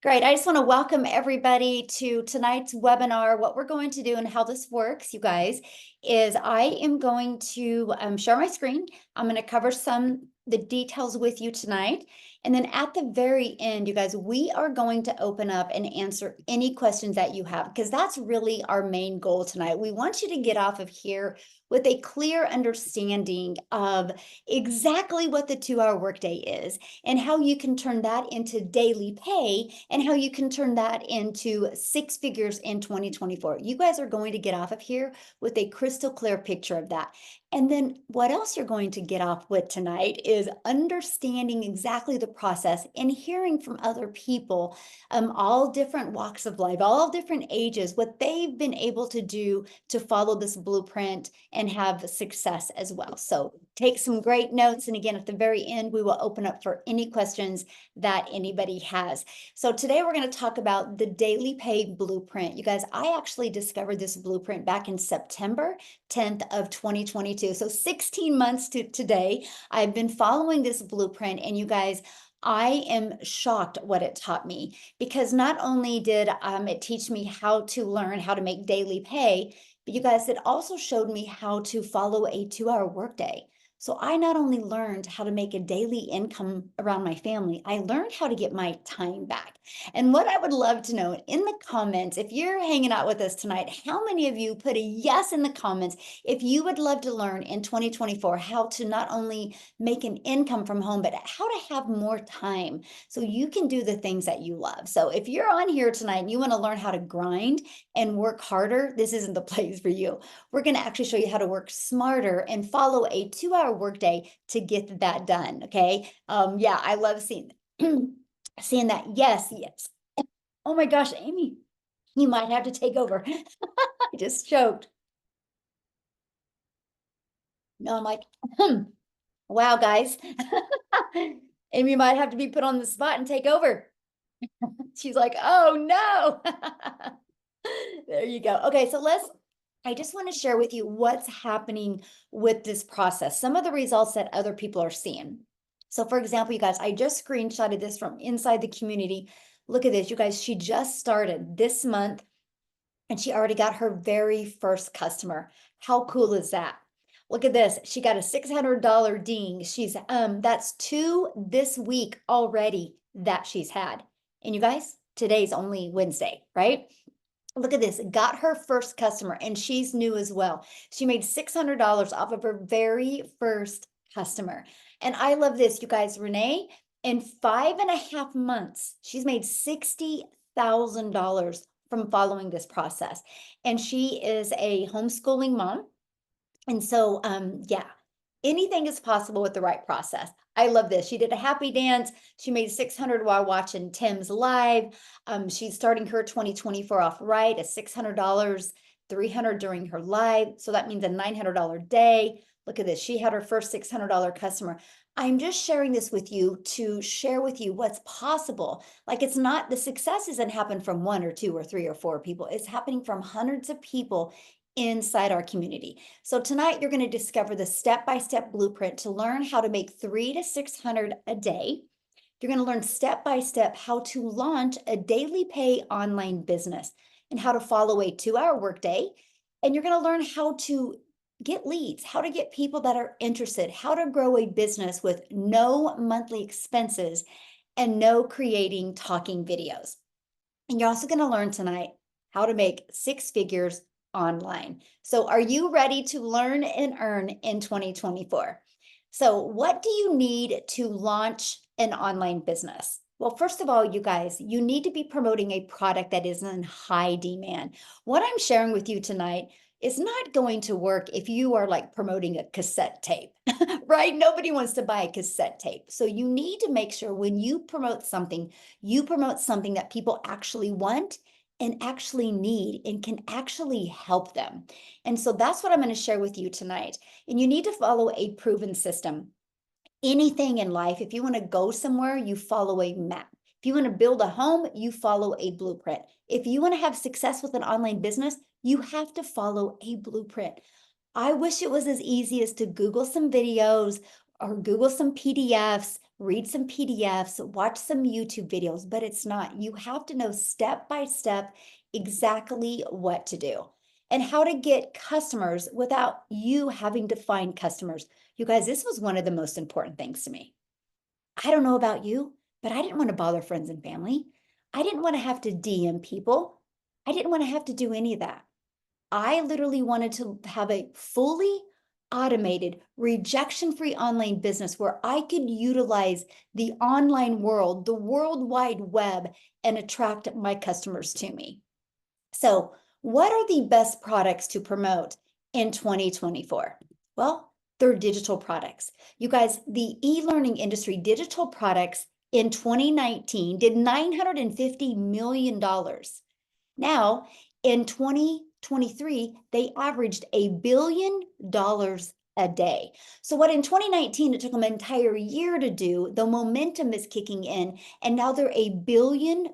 Great. I just want to welcome everybody to tonight's webinar. What we're going to do and how this works, you guys, is I am going to share my screen. I'm going to cover the details with you tonight. And then at the very end, you guys, we are going to open up and answer any questions that you have, because that's really our main goal tonight. We want you to get off of here with a clear understanding of exactly what the 2-hour workday is and how you can turn that into daily pay and how you can turn that into 6 figures in 2024. You guys are going to get off of here with a crystal clear picture of that. And then what else you're going to get off with tonight is understanding exactly the process and hearing from other people, all different walks of life, all different ages, what they've been able to do to follow this blueprint and have success as well. So take some great notes. And again, at the very end, we will open up for any questions that anybody has. So today we're going to talk about the daily pay blueprint. You guys, I actually discovered this blueprint back in September 10th of 2022. So 16 months to today, I've been following this blueprint, and you guys, I am shocked what it taught me, because not only did it teach me how to learn how to make daily pay, but you guys, it also showed me how to follow a 2-hour workday. So I not only learned how to make a daily income around my family, I learned how to get my time back. And what I would love to know in the comments, if you're hanging out with us tonight, how many of you put a yes in the comments if you would love to learn in 2024 how to not only make an income from home, but how to have more time so you can do the things that you love. So if you're on here tonight and you want to learn how to grind and work harder, this isn't the place for you. We're going to actually show you how to work smarter and follow a 2-hour workday to get that done. Okay. Yeah, I love seeing seeing that. Yes, yes. Oh my gosh, Amy, you might have to take over. I just choked. No, I'm like, wow, guys. Amy might have to be put on the spot and take over. She's like, oh no. There you go. Okay, so I just want to share with you what's happening with this process, some of the results that other people are seeing. So for example, you guys, I just screenshotted this from inside the community. Look at this, you guys, she just started this month and she already got her very first customer. How cool is that? Look at this. She got a $600 ding. That's 2 this week already that she's had. And you guys, today's only Wednesday, right? Look at this, got her first customer, and she's new as well. She made $600 off of her very first customer. And I love this, you guys. Renee, in 5.5 months, she's made $60,000 from following this process. And she is a homeschooling mom. And so, yeah, anything is possible with the right process. I love this. She did a happy dance. She made 600 while watching Tim's live. She's starting her 2024 off right at $600, 300 during her live. So that means a $900 day. Look at this. She had her first $600 customer. I'm just sharing this with you to share with you what's possible. Like, it's not, the success doesn't happen from 1 or 2 or 3 or 4 people. It's happening from hundreds of people inside our community. So tonight you're going to discover the step-by-step blueprint to learn how to make 300 to 600 a day. You're going to learn step-by-step how to launch a daily pay online business and how to follow a 2-hour workday. And you're going to learn how to get leads, how to get people that are interested, how to grow a business with no monthly expenses and no creating talking videos. And you're also going to learn tonight how to make 6 figures online. So are you ready to learn and earn in 2024? So what do you need to launch an online business? Well, first of all, you guys, you need to be promoting a product that is in high demand. What I'm sharing with you tonight is not going to work if you are like promoting a cassette tape, right? Nobody wants to buy a cassette tape. So you need to make sure when you promote something that people actually want and actually need and can actually help them. And so that's what I'm going to share with you tonight. And you need to follow a proven system. Anything in life, if you want to go somewhere, you follow a map. If you want to build a home, you follow a blueprint. If you want to have success with an online business, you have to follow a blueprint. I wish it was as easy as to Google some videos or Google some PDFs, read some PDFs, watch some YouTube videos, but it's not. You have to know step by step exactly what to do and how to get customers without you having to find customers. You guys, this was one of the most important things to me. I don't know about you, but I didn't want to bother friends and family. I didn't want to have to DM people. I didn't want to have to do any of that. I literally wanted to have a fully automated, rejection-free online business where I could utilize the online world, the World Wide Web, and attract my customers to me. So, what are the best products to promote in 2024? Well, they're digital products. You guys, the e-learning industry, digital products in 2019 did $950 million. Now, in 2023, they averaged $1 billion a day. So what in 2019, it took them an entire year to do, the momentum is kicking in, and now they're $1 billion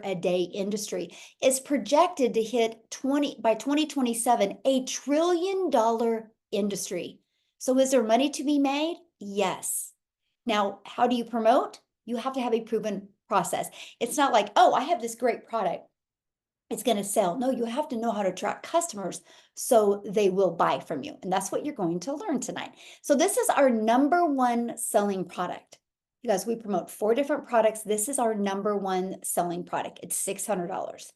a day industry. It's projected to hit by 2027, $1 trillion industry. So is there money to be made? Yes. Now, how do you promote? You have to have a proven process. It's not like, oh, I have this great product, it's going to sell. No, you have to know how to attract customers so they will buy from you. And that's what you're going to learn tonight. So this is our number one selling product. You guys, we promote 4 different products. This is our number one selling product. It's $600.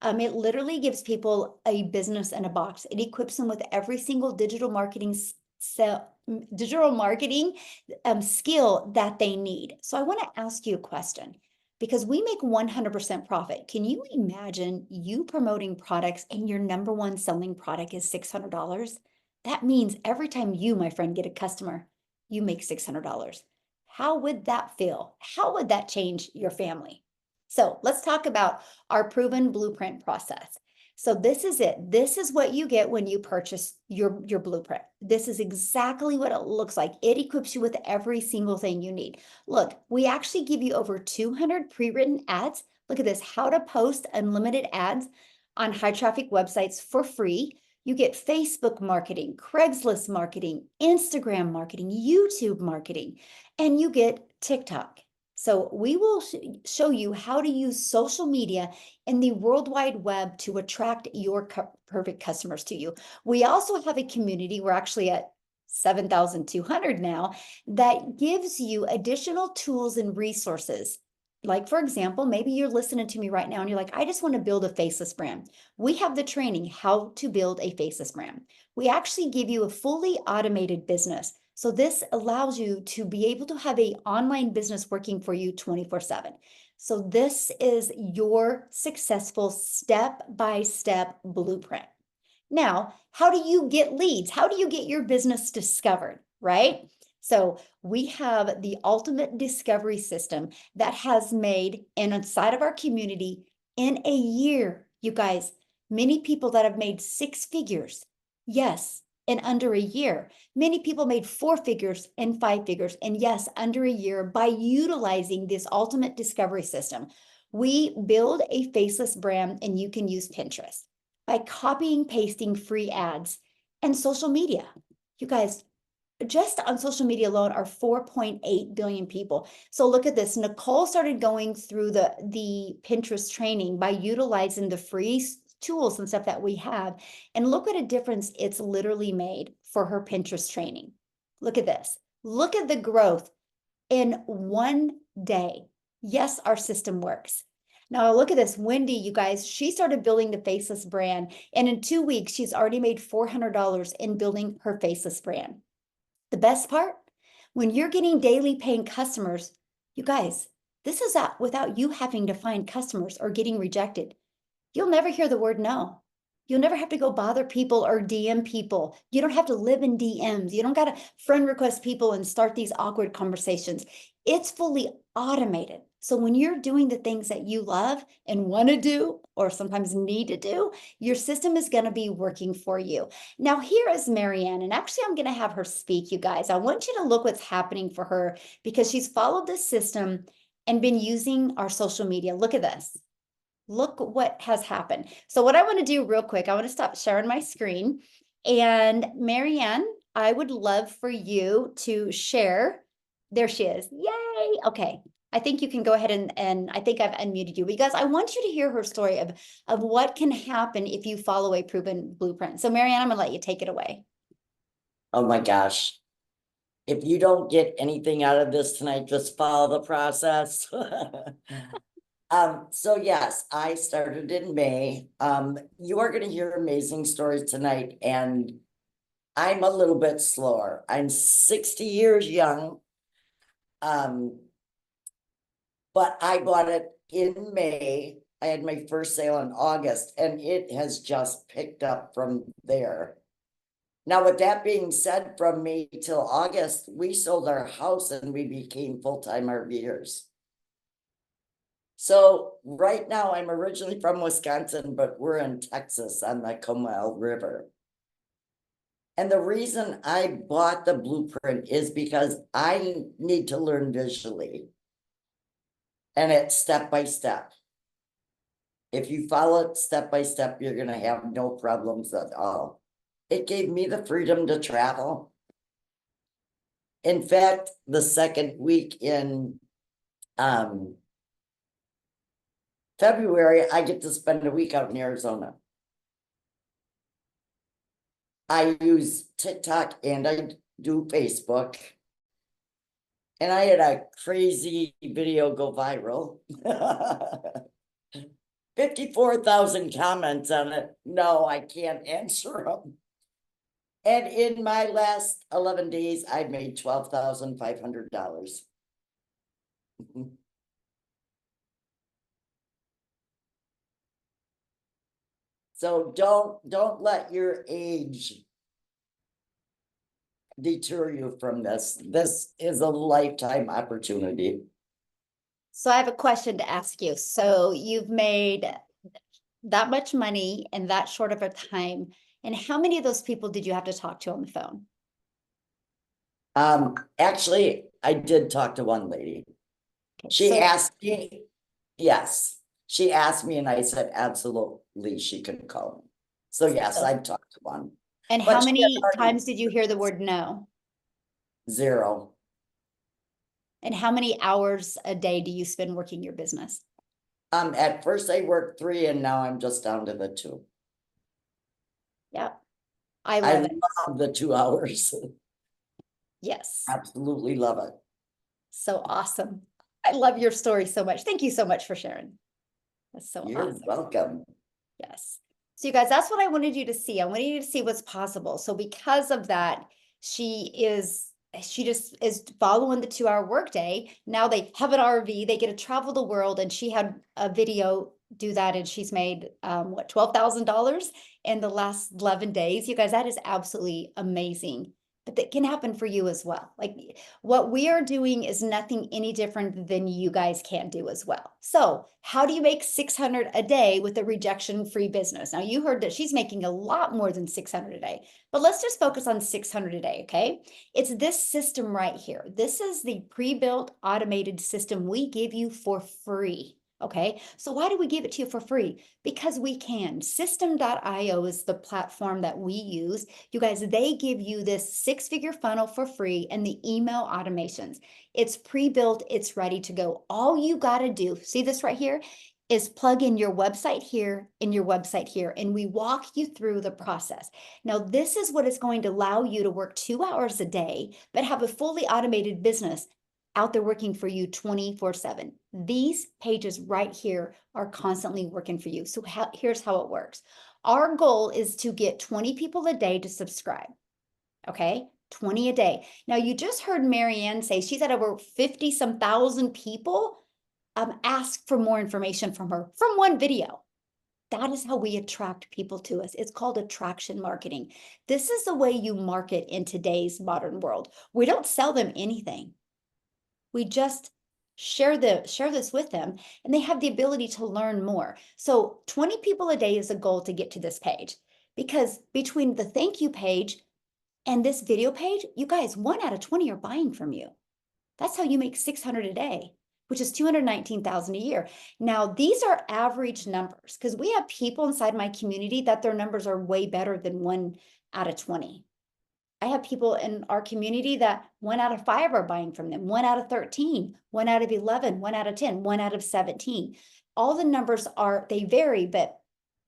It literally gives people a business in a box. It equips them with every single digital marketing skill that they need. So I want to ask you a question, because we make 100% profit. Can you imagine you promoting products and your number one selling product is $600? That means every time you, my friend, get a customer, you make $600. How would that feel? How would that change your family? So let's talk about our proven blueprint process. So this is it. This is what you get when you purchase your blueprint. This is exactly what it looks like. It equips you with every single thing you need. Look, we actually give you over 200 pre-written ads. Look at this, how to post unlimited ads on high traffic websites for free. You get Facebook marketing, Craigslist marketing, Instagram marketing, YouTube marketing, and you get TikTok. So we will show you how to use social media in the World Wide Web to attract your perfect customers to you. We also have a community, we're actually at 7,200 now, that gives you additional tools and resources. Like, for example, maybe you're listening to me right now and you're like, I just want to build a faceless brand. We have the training, how to build a faceless brand. We actually give you a fully automated business. So this allows you to be able to have an online business working for you 24/7. So this is your successful step-by-step blueprint. Now, how do you get leads? How do you get your business discovered, right? So we have the ultimate discovery system that has made, and inside of our community, in a year, you guys, many people that have made 6 figures. Yes, in under a year. Many people made 4 figures and 5 figures, and yes, under a year, by utilizing this ultimate discovery system. We build a faceless brand, and you can use Pinterest by copying, pasting free ads and social media. You guys, just on social media alone are 4.8 billion people. So look at this. Nicole started going through the Pinterest training by utilizing the free tools and stuff that we have. And look what a difference it's literally made for her Pinterest training. Look at this. Look at the growth in one day. Yes, our system works. Now look at this, Wendy, you guys, she started building the faceless brand, and in 2 weeks, she's already made $400 in building her faceless brand. The best part, when you're getting daily paying customers, you guys, this is without you having to find customers or getting rejected. You'll never hear the word no. You'll never have to go bother people or DM people. You don't have to live in DMs. You don't got to friend request people and start these awkward conversations. It's fully automated. So when you're doing the things that you love and want to do, or sometimes need to do, your system is going to be working for you. Now, here is Marianne, and actually I'm going to have her speak, you guys. I want you to look what's happening for her because she's followed this system and been using our social media. Look at this. Look what has happened. So what I want to do real quick, I want to stop sharing my screen. And Marianne, I would love for you to share There she is. Yay. Okay. I think you can go ahead and I think I've unmuted you because I want you to hear her story of what can happen if you follow a proven blueprint. So Marianne, I'm gonna let you take it away. Oh my gosh. If you don't get anything out of this tonight, just follow the process. So yes, I started in May. You are gonna hear amazing stories tonight, and I'm a little bit slower. I'm 60 years young. But I bought it in May. I had my first sale in August, and it has just picked up from there. Now, with that being said, from May till August, we sold our house and we became full-time RVers. So right now, I'm originally from Wisconsin, but we're in Texas on the Comal River. And the reason I bought the blueprint is because I need to learn visually. And it's step by step. If you follow it step by step, you're gonna have no problems at all. It gave me the freedom to travel. In fact, the second week in February, I get to spend a week out in Arizona. I use TikTok and I do Facebook. And I had a crazy video go viral. 54,000 comments on it. No, I can't answer them. And in my last 11 days, I made $12,500. So don't let your age deter you from this. This is a lifetime opportunity. So I have a question to ask you. So you've made that much money in that short of a time. And how many of those people did you have to talk to on the phone? Actually, I did talk to one lady. Okay, She so asked me, yes, she asked me and I said, absolutely, she could call me. So yes, I've talked to one. and But how she had many already times did you hear the word no? 0. And how many hours a day do you spend working your business? At first I worked 3 and now I'm just down to the 2. Yeah, I I love it. love the 2 hours. Yes, Absolutely love it. so awesome. I love your story so much. Thank you so much for sharing. That's so You're awesome. welcome. Yes. So you guys, that's what I wanted you to see. I wanted you to see what's possible. So because of that, she just is following the 2-hour workday. Now they have an RV, they get to travel the world, and she had a video do that, and she's made what, $12,000 in the last 11 days. You guys, that is absolutely amazing. But that can happen for you as well. Like what we are doing is nothing any different than you guys can do as well. So how do you make 600 a day with a rejection-free business? Now you heard that she's making a lot more than 600 a day, but let's just focus on 600 a day, okay? It's this system right here. This is the pre-built automated system we give you for free. Okay, so why do we give it to you for free? Because we can. System.io is the platform that we use. You guys, they give you this 6-figure funnel for free and the email automations. It's pre-built, it's ready to go. All you got to do, see this right here, is plug in your website here and your website here, and we walk you through the process. Now, this is what is going to allow you to work 2 hours a day, but have a fully automated business out there working for you 24/7. These pages right here are constantly working for you. So here's how it works. Our goal is to get 20 people a day to subscribe. Okay, 20 a day. Now you just heard Marianne say she's had over 50 some thousand people ask for more information from her from one video. That is how we attract people to us. It's called attraction marketing. This is the way you market in today's modern world. We don't sell them anything. We just share this with them, and they have the ability to learn more. So 20 people a day is a goal to get to this page, because between the thank you page and this video page, you guys, 1 out of 20 are buying from you. That's how you make 600 a day, which is 219,000 a year. Now, these are average numbers, because we have people inside my community that their numbers are way better than 1 out of 20. I have people in our community that 1 out of 5 are buying from them, 1 out of 13, 1 out of 11, 1 out of 10, 1 out of 17. All the numbers they vary, but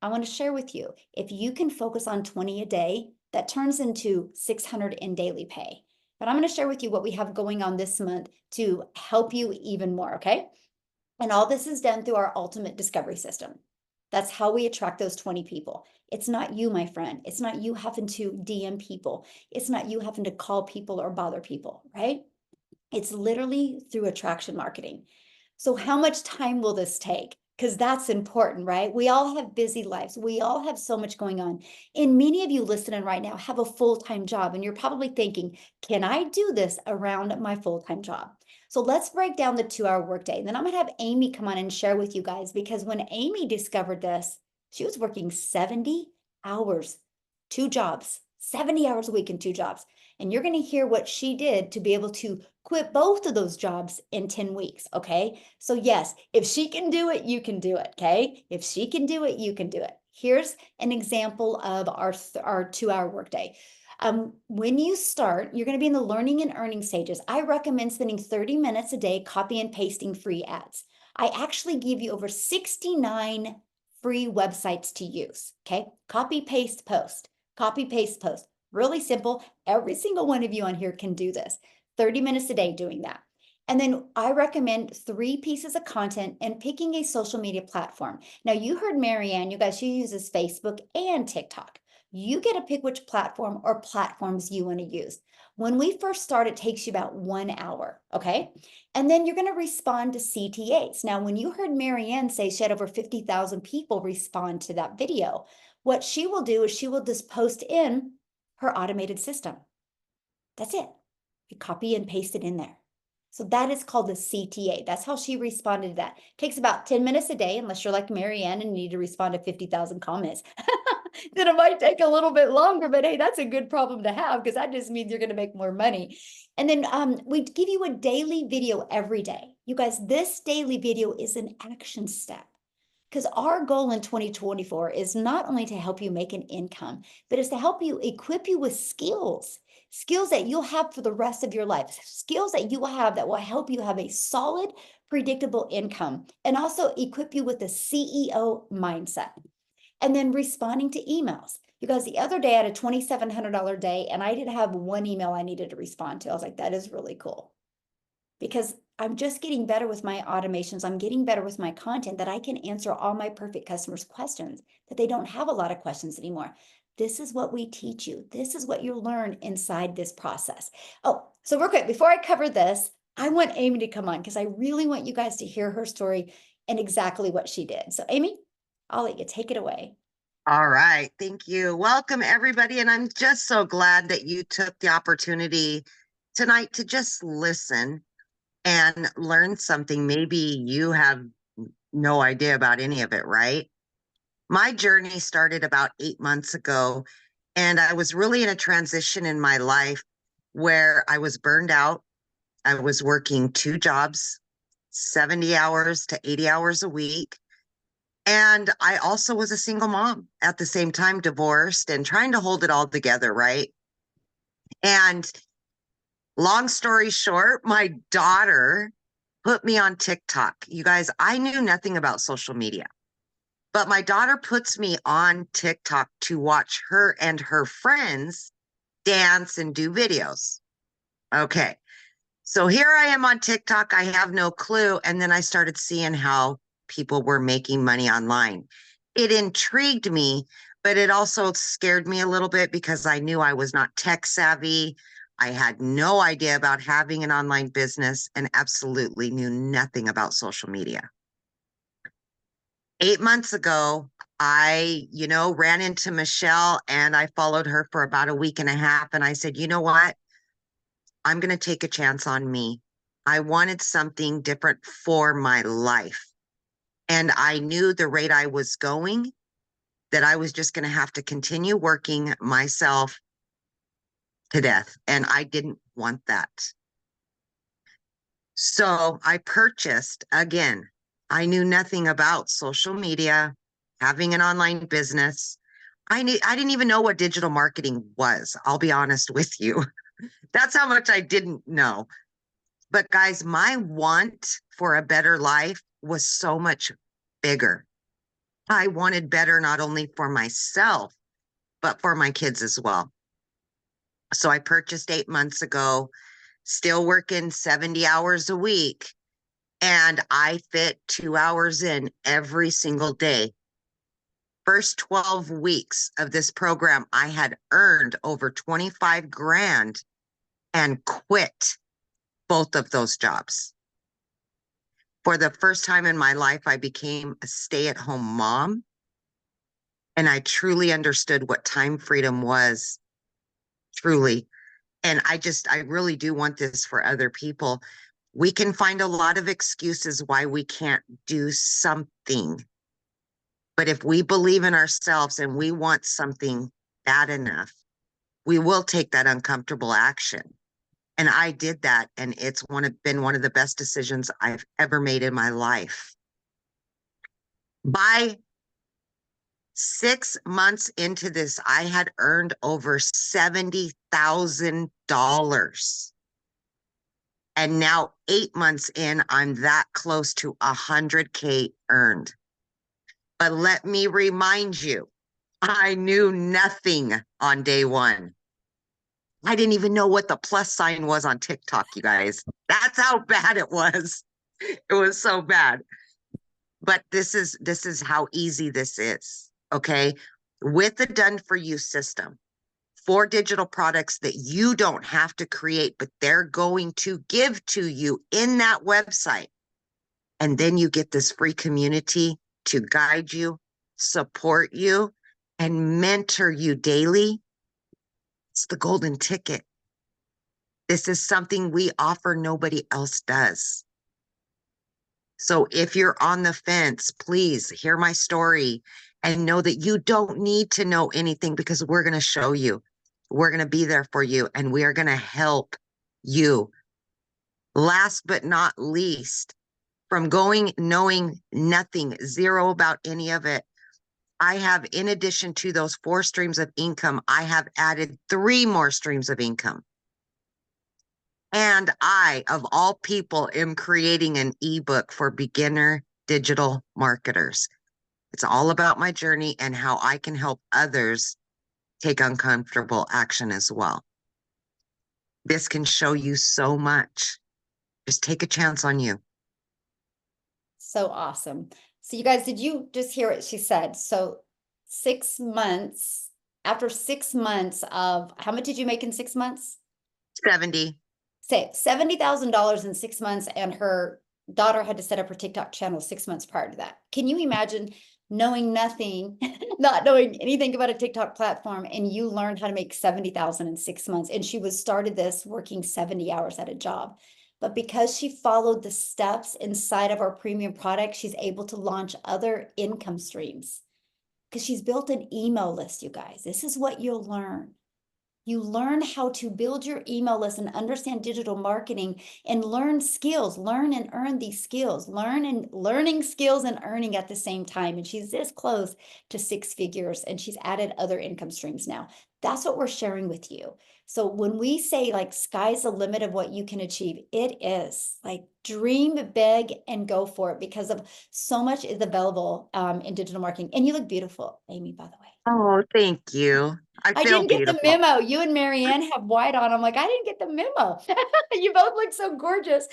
I want to share with you, if you can focus on 20 a day, that turns into 600 in daily pay. But I'm going to share with you what we have going on this month to help you even more, okay? And all this is done through our ultimate discovery system. That's how we attract those 20 people. It's not you, my friend. It's not you having to DM people. It's not you having to call people or bother people, right? It's literally through attraction marketing. So how much time will this take? Because that's important, right? We all have busy lives. We all have so much going on. And many of you listening right now have a full-time job, and you're probably thinking, can I do this around my full-time job? So let's break down the 2-hour workday. And then I'm going to have Amy come on and share with you guys, because when Amy discovered this, she was working 70 hours, 2 jobs, 70 hours a week and 2 jobs. And you're going to hear what she did to be able to quit both of those jobs in 10 weeks. Okay. So yes, if she can do it, you can do it. Okay. If she can do it, you can do it. Here's an example of our 2-hour workday. When you start, you're going to be in the learning and earning stages. I recommend spending 30 minutes a day copy and pasting free ads. I actually give you over 69 free websites to use. Okay. Copy, paste, post, copy, paste, post. Really simple. Every single one of you on here can do this. 30 minutes a day doing that. And then I recommend 3 pieces of content and picking a social media platform. Now, you heard Marianne, you guys, she uses Facebook and TikTok. You get to pick which platform or platforms you want to use. When we first start, it takes you about 1 hour, okay? And then you're going to respond to CTAs. Now, when you heard Marianne say she had over 50,000 people respond to that video, what she will do is she will just post in her automated system. That's it. You copy and paste it in there. So that is called the CTA. That's how she responded to that. It takes about 10 minutes a day, unless you're like Marianne and need to respond to 50,000 comments. Then it might take a little bit longer, but hey, that's a good problem to have, because that just means you're going to make more money. And then we give you a daily video every day. You guys, this daily video is an action step. Because our goal in 2024 is not only to help you make an income, but is to help you equip you with skills that you'll have for the rest of your life, skills that you will have that will help you have a solid, predictable income, and also equip you with a CEO mindset. And then responding to emails. You guys, the other day I had a $2,700 day and I didn't have one email I needed to respond to. I was like, that is really cool. Because I'm just getting better with my automations. I'm getting better with my content, that I can answer all my perfect customers' questions, that they don't have a lot of questions anymore. This is what we teach you. This is what you'll learn inside this process. Oh, so real quick, before I cover this, I want Amy to come on, because I really want you guys to hear her story and exactly what she did. So Amy, I'll let you take it away. All right. Thank you. Welcome, everybody. And I'm just so glad that you took the opportunity tonight to just listen and learn something. Maybe you have no idea about any of it, right? My journey started about 8 months ago, and I was really in a transition in my life where I was burned out. I was working 2 jobs, 70 hours to 80 hours a week. And I also was a single mom at the same time, divorced and trying to hold it all together, right? And long story short, my daughter put me on TikTok. You guys, I knew nothing about social media, but my daughter puts me on TikTok to watch her and her friends dance and do videos. Okay. So here I am on TikTok. I have no clue. And then I started seeing how people were making money online. It intrigued me, but it also scared me a little bit because I knew I was not tech savvy. I had no idea about having an online business and absolutely knew nothing about social media. 8 months ago, I, ran into Michelle and I followed her for about a week and a half. And I said, you know what? I'm going to take a chance on me. I wanted something different for my life. And I knew the rate I was going, that I was just going to have to continue working myself to death. And I didn't want that. So I purchased again. I knew nothing about social media, having an online business. I didn't even know what digital marketing was. I'll be honest with you. That's how much I didn't know. But guys, my want for a better life was so much bigger. I wanted better not only for myself, but for my kids as well. So I purchased 8 months ago, still working 70 hours a week, and I fit 2 hours in every single day. First 12 weeks of this program, I had earned over 25 grand and quit both of those jobs. For the first time in my life, I became a stay-at-home mom, and I truly understood what time freedom was, truly. And I really do want this for other people. We can find a lot of excuses why we can't do something. But if we believe in ourselves and we want something bad enough, we will take that uncomfortable action. And I did that, and it's been one of the best decisions I've ever made in my life. By 6 months into this, I had earned over $70,000. And now 8 months in, I'm that close to 100K earned. But let me remind you, I knew nothing on day one. I didn't even know what the plus sign was on TikTok, you guys. That's how bad it was. It was so bad. But this is how easy this is, okay? With the done for you system, 4 digital products that you don't have to create, but they're going to give to you in that website. And then you get this free community to guide you, support you, and mentor you daily. It's the golden ticket. This is something we offer, nobody else does. So if you're on the fence, please hear my story and know that you don't need to know anything, because we're going to show you. We're going to be there for you, and we are going to help you. Last but not least, from knowing nothing, zero about any of it, I have, in addition to those 4 streams of income, I have added 3 more streams of income. And I, of all people, am creating an ebook for beginner digital marketers. It's all about my journey and how I can help others take uncomfortable action as well. This can show you so much. Just take a chance on you. So awesome. So you guys, did you just hear what she said? So 6 months, after 6 months of, how much did you make in 6 months? 70. Say $70,000 in 6 months, and her daughter had to set up her TikTok channel 6 months prior to that. Can you imagine knowing nothing, not knowing anything about a TikTok platform, and you learned how to make 70,000 in 6 months? And she started this working 70 hours at a job. But because she followed the steps inside of our premium product, she's able to launch other income streams because she's built an email list, you guys. This is what you'll learn. You learn how to build your email list and understand digital marketing and learn skills, learn and earn these skills, learning skills and earning at the same time. And she's this close to 6 figures, and she's added other income streams now. That's what we're sharing with you. So when we say like sky's the limit of what you can achieve, it is like dream big and go for it, because of so much is available in digital marketing. And you look beautiful, Amy, by the way. Oh, thank you. I I feel didn't get the beautiful. memo. You and Marianne have white on. I'm like, I didn't get the memo. You both look so gorgeous.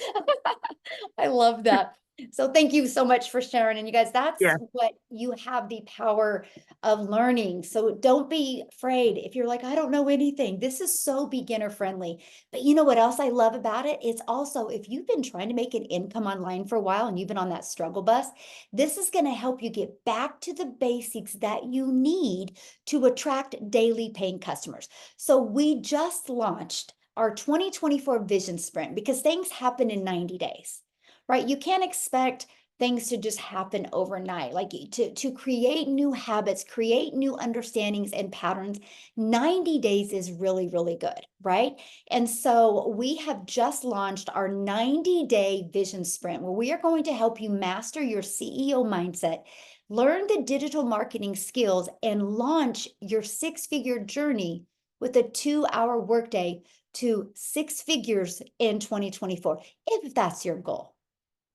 I love that. So thank you so much for sharing. And you guys, that's Yeah. what you have, the power of learning. So don't be afraid if you're like, I don't know anything. This is so beginner friendly. But you know what else I love about it? It's also, if you've been trying to make an income online for a while and you've been on that struggle bus, this is going to help you get back to the basics that you need to attract daily paying customers. So we just launched our 2024 vision sprint, because things happen in 90 days, right? You can't expect things to just happen overnight, like to create new habits, create new understandings and patterns. 90 days is really, really good, right? And so we have just launched our 90-day vision sprint, where we are going to help you master your CEO mindset, learn the digital marketing skills, and launch your six-figure journey with a 2-hour workday to six figures in 2024, if that's your goal.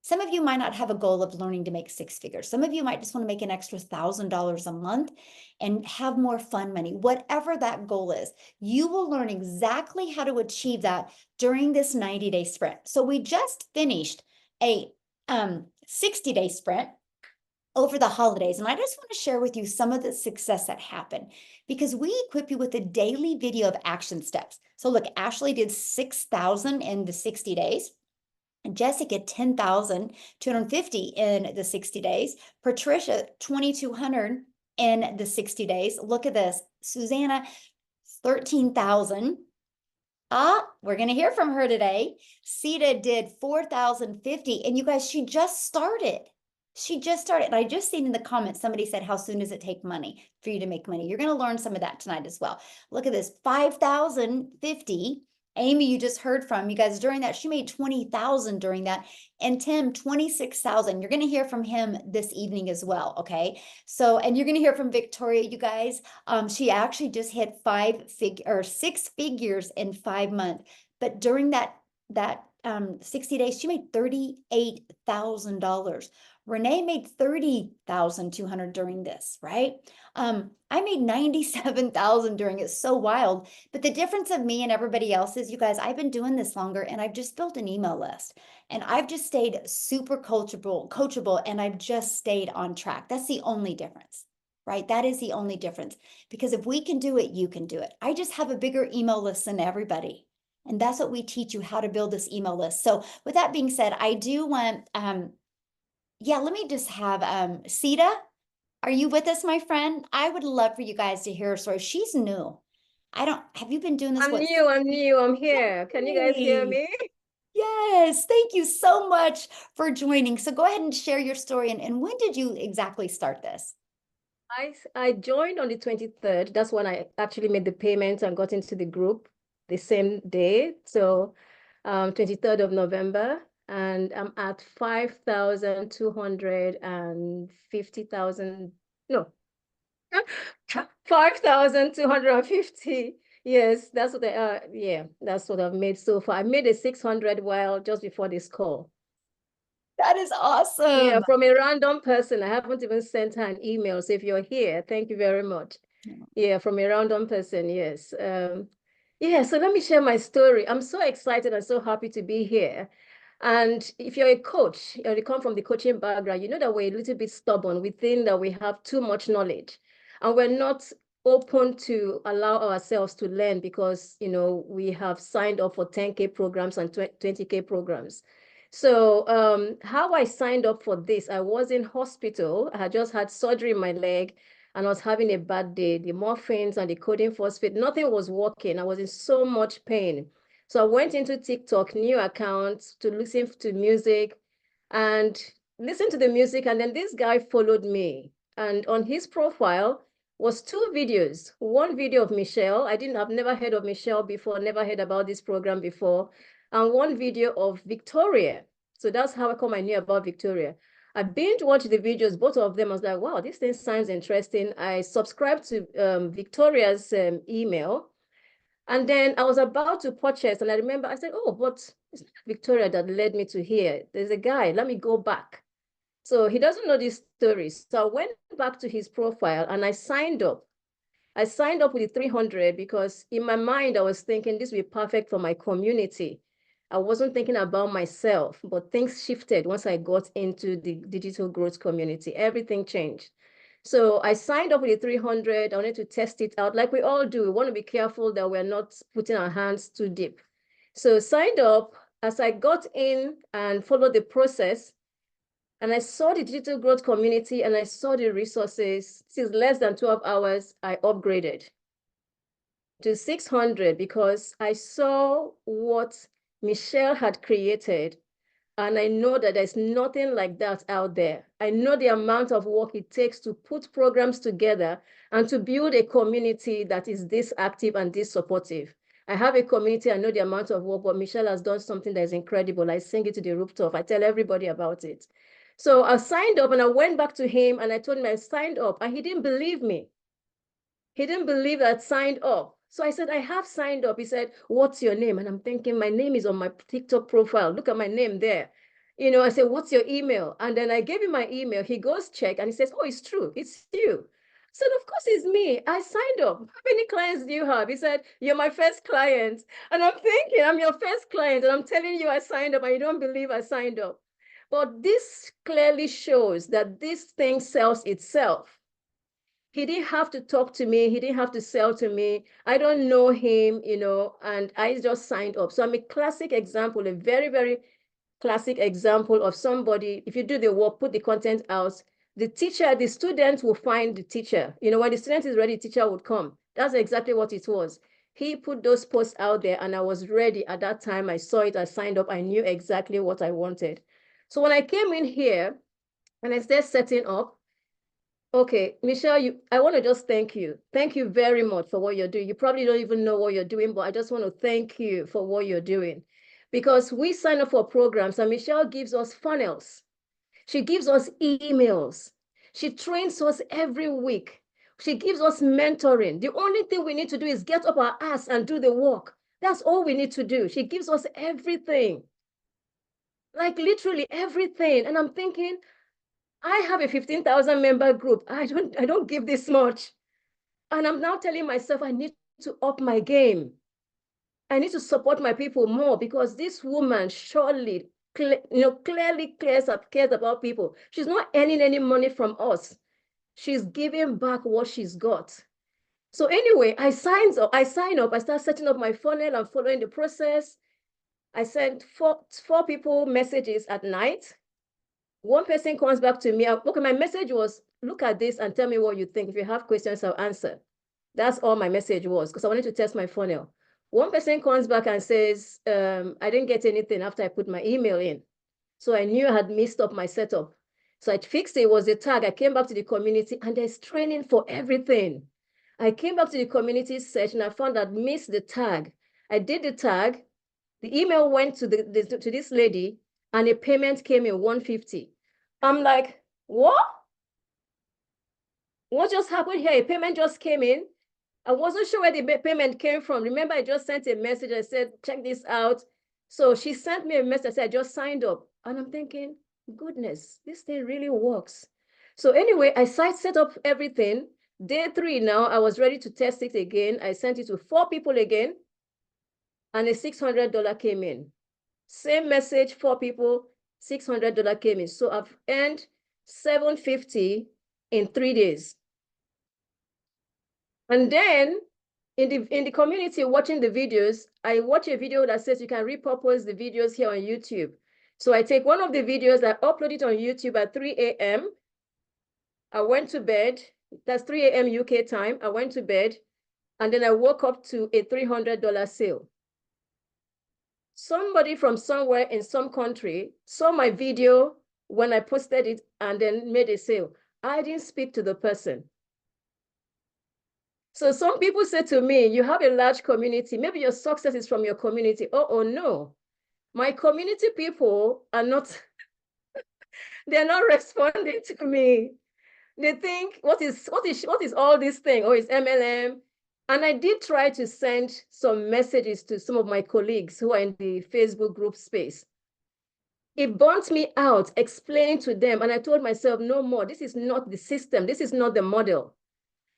Some of you might not have a goal of learning to make six figures. Some of you might just want to make an extra $1,000 a month and have more fun money. Whatever that goal is, you will learn exactly how to achieve that during this 90-day sprint. So we just finished a 60-day sprint over the holidays. And I just want to share with you some of the success that happened, because we equip you with a daily video of action steps. So look, Ashley did 6,000 in the 60 days. Jessica, 10,250 in the 60 days. Patricia, 2,200 in the 60 days. Look at this. Susanna, 13,000. We're going to hear from her today. Sita did 4,050. And you guys, she just started. She just started. And I just seen in the comments, somebody said, how soon does it take money for you to make money? You're going to learn some of that tonight as well. Look at this, 5,050. Amy, you just heard from, you guys, during that, she made 20,000 during that. And Tim, 26,000. You're going to hear from him this evening as well. Okay. So, and you're going to hear from Victoria, you guys. She actually just hit six figures in 5 months. But during that 60 days, she made $38,000. Renee made 30,200 during this, right? I made 97,000 during it. So wild. But the difference of me and everybody else is, you guys, I've been doing this longer, and I've just built an email list, and I've just stayed super coachable, and I've just stayed on track. That's the only difference, right? That is the only difference, because if we can do it, you can do it. I just have a bigger email list than everybody. And that's what we teach you, how to build this email list. So with that being said, I do want, let me just have Sita. Are you with us, my friend? I would love for you guys to hear her story. She's new. Have you been doing this? I'm new, I'm here. Can you guys hear me? Yes, thank you so much for joining. So go ahead and share your story. And when did you exactly start this? I joined on the 23rd. That's when I actually made the payment and got into the group the same day. So 23rd of November. And I'm at 5,250,000. No, 5,250. Yes, that's what that's what I've made so far. I made a 600 while just before this call. That is awesome. Yeah, from a random person. I haven't even sent her an email. So if you're here, thank you very much. Yeah, from a random person, yes. Yeah, so let me share my story. I'm so excited and so happy to be here. And if you're a coach, or you come from the coaching background, you know that we're a little bit stubborn. We think that we have too much knowledge, and we're not open to allow ourselves to learn, because, you know, we have signed up for 10K programs and 20K programs. So how I signed up for this, I was in hospital. I had just had surgery in my leg, and I was having a bad day. The morphines and the codeine phosphate, nothing was working. I was in so much pain. So I went into TikTok, new accounts, to listen to music and listen to the music. And then this guy followed me. And on his profile was 2 videos. One video of Michelle. I've never heard of Michelle before, never heard about this program before. And one video of Victoria. So that's how I knew about Victoria. I binge watched the videos, both of them. I was like, wow, this thing sounds interesting. I subscribed to Victoria's email. And then I was about to purchase, and I remember I said, oh, but it's not Victoria that led me to here. There's a guy, let me go back. So he doesn't know these stories. So I went back to his profile and I signed up. I signed up with the 300 because in my mind, I was thinking this would be perfect for my community. I wasn't thinking about myself, but things shifted once I got into the digital growth community. Everything changed. So I signed up with the 300. I wanted to test it out like we all do. We want to be careful that we're not putting our hands too deep. So signed up. As I got in and followed the process, and I saw the digital growth community and I saw the resources. This is less than 12 hours, I upgraded to 600 because I saw what Michelle had created. And I know that there's nothing like that out there. I know the amount of work it takes to put programs together and to build a community that is this active and this supportive. I have a community, I know the amount of work, but Michelle has done something that is incredible. I sing it to the rooftop. I tell everybody about it. So I signed up and I went back to him and I told him I signed up and he didn't believe me. He didn't believe that I signed up. So I said, I have signed up. He said, what's your name? And I'm thinking, my name is on my TikTok profile. Look at my name there. You know, I said, what's your email? And then I gave him my email. He goes check and he says, oh, it's true. It's you. I said, of course it's me. I signed up. How many clients do you have? He said, you're my first client. And I'm thinking, I'm your first client. And I'm telling you I signed up and you don't believe I signed up. But this clearly shows that this thing sells itself. He didn't have to talk to me. He didn't have to sell to me. I don't know him, you know, and I just signed up. So I'm a classic example, a very, very classic example of somebody, if you do the work, put the content out, the teacher, the student will find the teacher. You know, when the student is ready, the teacher would come. That's exactly what it was. He put those posts out there and I was ready at that time. I saw it, I signed up. I knew exactly what I wanted. So when I came in here and I started setting up, okay, Michelle, I want to just thank you. Thank you very much for what you're doing. You probably don't even know what you're doing, but I just want to thank you for what you're doing. Because we sign up for programs and Michelle gives us funnels. She gives us emails. She trains us every week. She gives us mentoring. The only thing we need to do is get up our ass and do the work. That's all we need to do. She gives us everything. Like literally everything. And I'm thinking, I have a 15,000 member group. I don't give this much. And I'm now telling myself I need to up my game. I need to support my people more because this woman surely, clearly cares about people. She's not earning any money from us. She's giving back what she's got. So anyway, I sign up, I start setting up my funnel and following the process. I sent four people messages at night. One person comes back to me. Okay, my message was, look at this and tell me what you think. If you have questions, I'll answer. That's all my message was because I wanted to test my funnel. One person comes back and says, I didn't get anything after I put my email in. So I knew I had messed up my setup. So I fixed it. It was a tag. I came back to the community and there's training for everything. I came back to the community search and I found I'd missed the tag. I did the tag. The email went to to this lady and a payment came in 150. I'm like, what? What just happened here? A payment just came in. I wasn't sure where the payment came from. Remember, I just sent a message. I said, check this out. So she sent me a message. I said, I just signed up. And I'm thinking, goodness, this thing really works. So anyway, I set up everything. Day 3 now, I was ready to test it again. I sent it to 4 people again. And a $600 came in. Same message, 4 people, $600 came in. So I've earned $750 in 3 days. And then in the community watching the videos, I watch a video that says you can repurpose the videos here on YouTube. So I take one of the videos, I upload it on YouTube at 3 a.m. I went to bed. That's 3 a.m. UK time. I went to bed and then I woke up to a $300 sale. Somebody from somewhere in some country saw my video when I posted it and then made a sale. I didn't speak to the person. So some people say to me, you have a large community. Maybe your success is from your community. Oh no. My community people are not, they're not responding to me. They think, what is all this thing? Oh, it's MLM. And I did try to send some messages to some of my colleagues who are in the Facebook group space. It burnt me out explaining to them. And I told myself, no more. This is not the system. This is not the model.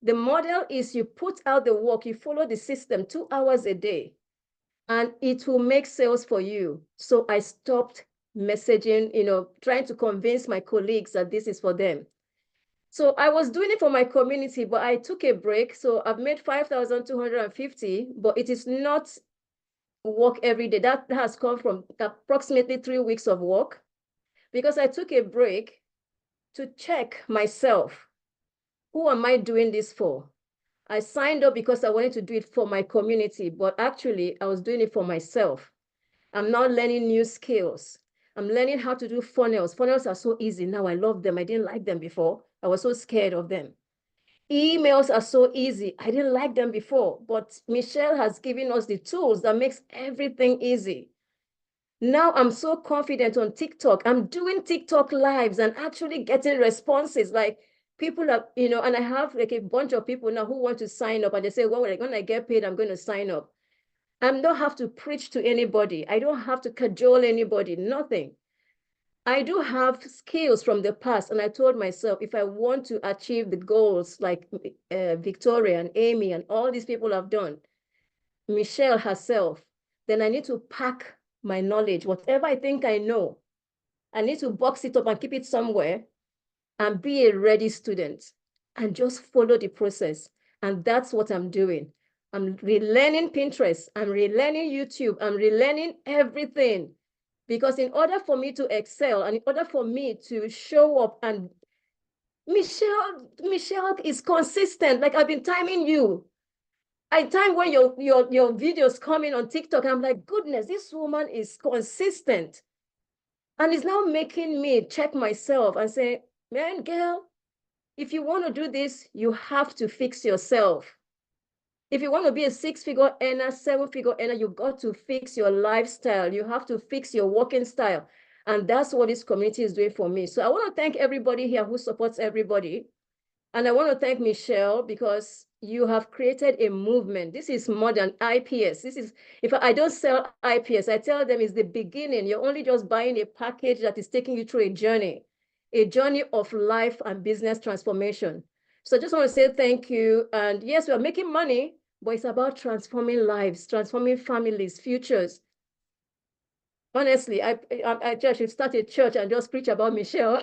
The model is you put out the work, you follow the system 2 hours a day, and it will make sales for you. So I stopped messaging, trying to convince my colleagues that this is for them. So I was doing it for my community, but I took a break. So I've made 5,250, but it is not work every day. That has come from approximately 3 weeks of work because I took a break to check myself. Who am I doing this for? I signed up because I wanted to do it for my community, but actually I was doing it for myself. I'm now learning new skills. I'm learning how to do funnels. Funnels are so easy now. I love them. I didn't like them before. I was so scared of them. Emails are so easy. I didn't like them before, but Michelle has given us the tools that makes everything easy. Now I'm so confident on TikTok. I'm doing TikTok lives and actually getting responses. Like people are, and I have like a bunch of people now who want to sign up and they say, well, when I get paid, I'm going to sign up. I don't have to preach to anybody. I don't have to cajole anybody, nothing. I do have skills from the past. And I told myself, if I want to achieve the goals like Victoria and Amy and all these people have done, Michelle herself, then I need to pack my knowledge, whatever I think I know. I need to box it up and keep it somewhere and be a ready student and just follow the process. And that's what I'm doing. I'm relearning Pinterest. I'm relearning YouTube. I'm relearning everything. Because in order for me to excel and in order for me to show up, and Michelle is consistent. Like I've been timing you. I time when your videos coming on TikTok, I'm like, goodness, this woman is consistent. And it's now making me check myself and say, man, girl, if you want to do this, you have to fix yourself. If you want to be a 6-figure earner, 7-figure earner, you got to fix your lifestyle. You have to fix your working style. And that's what this community is doing for me. So I want to thank everybody here who supports everybody. And I want to thank Michelle because you have created a movement. This is more than IPS. This is, if I don't sell IPS, I tell them it's the beginning. You're only just buying a package that is taking you through a journey of life and business transformation. So I just want to say thank you. And yes, we're making money, but it's about transforming lives, transforming families, futures. Honestly, I just should start a church and just preach about Michelle.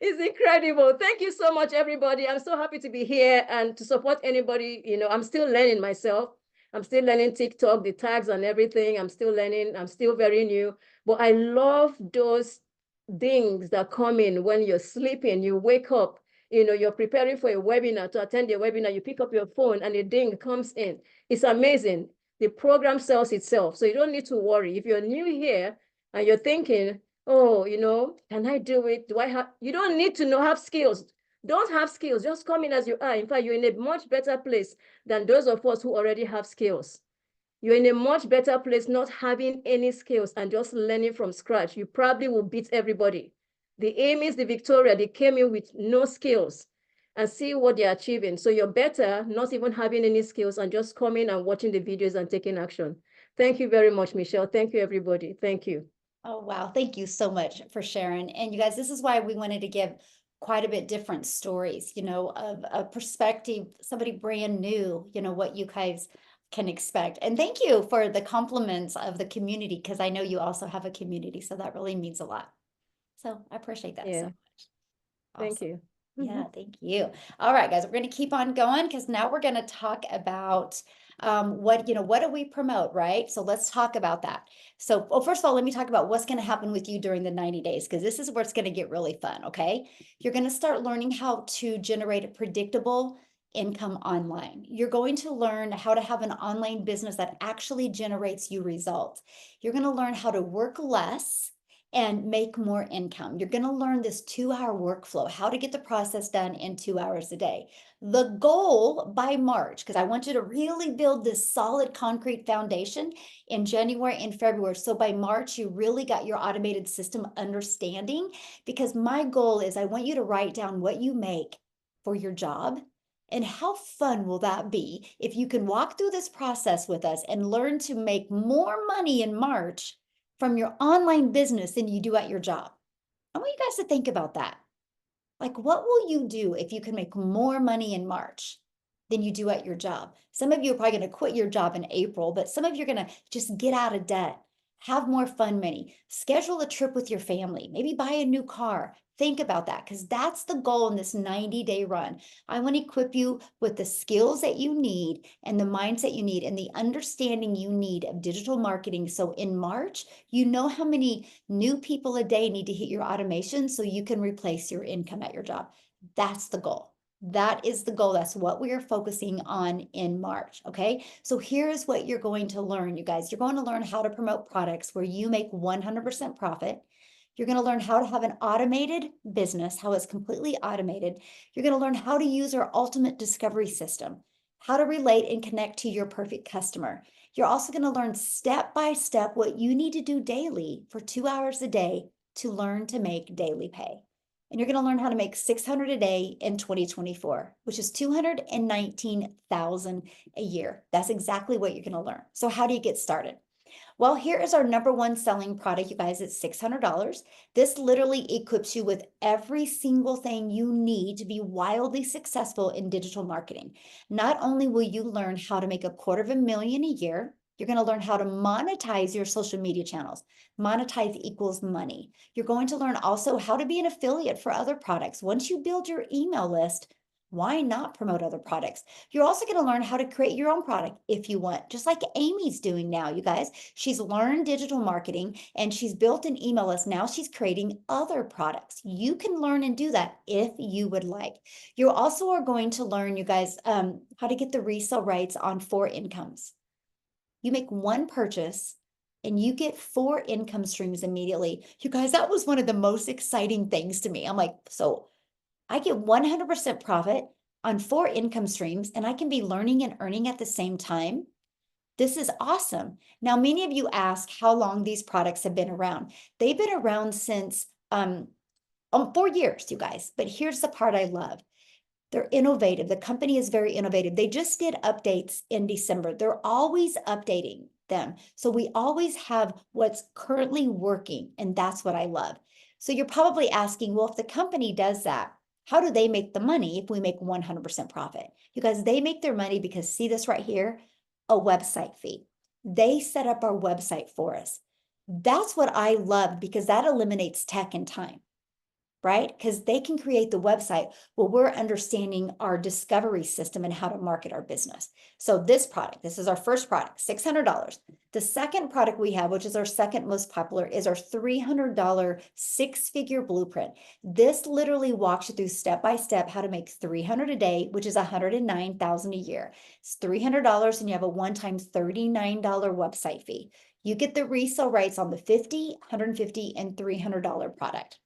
It's incredible. Thank you so much, everybody. I'm so happy to be here and to support anybody. I'm still learning myself. I'm still learning TikTok, the tags and everything. I'm still learning. I'm still very new. But I love those dings that come in when you're sleeping. You wake up, you're preparing for a webinar, to attend a webinar. You pick up your phone and a ding comes in. It's amazing. The program sells itself. So you don't need to worry. If you're new here and you're thinking, oh, can I do it? Do I have, you don't need to have skills. Don't have skills, just come in as you are. In fact, you're in a much better place than those of us who already have skills. You're in a much better place not having any skills and just learning from scratch. You probably will beat everybody. The Amy's, the Victoria, they came in with no skills and see what they're achieving. So you're better not even having any skills and just coming and watching the videos and taking action. Thank you very much, Michelle. Thank you, everybody. Thank you. Oh, wow. Thank you so much for sharing. And you guys, this is why we wanted to give quite a bit different stories, of a perspective, somebody brand new, what you guys can expect. And thank you for the compliments of the community, because I know you also have a community. So that really means a lot. So I appreciate that so much. Thank Awesome. you. Yeah, thank you. All right, guys, we're going to keep on going because now we're going to talk about what do we promote, right? So let's talk about that. So, well, first of all, let me talk about what's going to happen with you during the 90 days, because this is where it's going to get really fun, okay? You're going to start learning how to generate a predictable income online. You're going to learn how to have an online business that actually generates you results. You're going to learn how to work less and make more income. You're going to learn this 2-hour workflow, how to get the process done in 2 hours a day. The goal by March, because I want you to really build this solid concrete foundation in January and February. So by March, you really got your automated system understanding, because my goal is I want you to write down what you make for your job. And how fun will that be if you can walk through this process with us and learn to make more money in March from your online business than you do at your job? I want you guys to think about that. Like, what will you do if you can make more money in March than you do at your job? Some of you are probably going to quit your job in April, but some of you are going to just get out of debt, have more fun money, schedule a trip with your family, maybe buy a new car. Think about that, because that's the goal in this 90-day run. I want to equip you with the skills that you need and the mindset you need and the understanding you need of digital marketing. So in March, you know how many new people a day need to hit your automation so you can replace your income at your job. That's the goal. That is the goal. That's what we are focusing on in March. Okay. So here's what you're going to learn, you guys. You're going to learn how to promote products where you make 100% profit. You're going to learn how to have an automated business, how it's completely automated. You're going to learn how to use our ultimate discovery system, how to relate and connect to your perfect customer. You're also going to learn step by step what you need to do daily for 2 hours a day to learn to make daily pay. And you're going to learn how to make 600 a day in 2024, which is 219,000 a year. That's exactly what you're going to learn. So how do you get started? Well, here is our #1 selling product, you guys. It's $600. This literally equips you with every single thing you need to be wildly successful in digital marketing. Not only will you learn how to make $250,000 a year, you're going to learn how to monetize your social media channels. Monetize equals money. You're going to learn also how to be an affiliate for other products. Once you build your email list, why not promote other products? You're also going to learn how to create your own product if you want, just like Amy's doing now, you guys. She's learned digital marketing and she's built an email list. Now she's creating other products. You can learn and do that if you would like. You also are going to learn, you guys, how to get the resale rights on 4 incomes. You make 1 purchase and you get 4 income streams immediately. You guys, that was one of the most exciting things to me. I'm like, so I get 100% profit on 4 income streams and I can be learning and earning at the same time. This is awesome. Now, many of you ask how long these products have been around. They've been around since 4 years, you guys. But here's the part I love. They're innovative. The company is very innovative. They just did updates in December. They're always updating them. So we always have what's currently working, and that's what I love. So you're probably asking, well, if the company does that, how do they make the money if we make 100% profit? You guys, they make their money because, see this right here, a website fee. They set up our website for us. That's what I love because that eliminates tech and time, right? Because they can create the website while we're understanding our discovery system and how to market our business. So this product, this is our first product, $600. The second product we have, which is our second most popular, is our $300 6-figure blueprint. This literally walks you through step by step how to make $300 a day, which is $109,000 a year. It's $300 and you have a one-time $39 website fee. You get the resale rights on the $50, $150, and $300 product.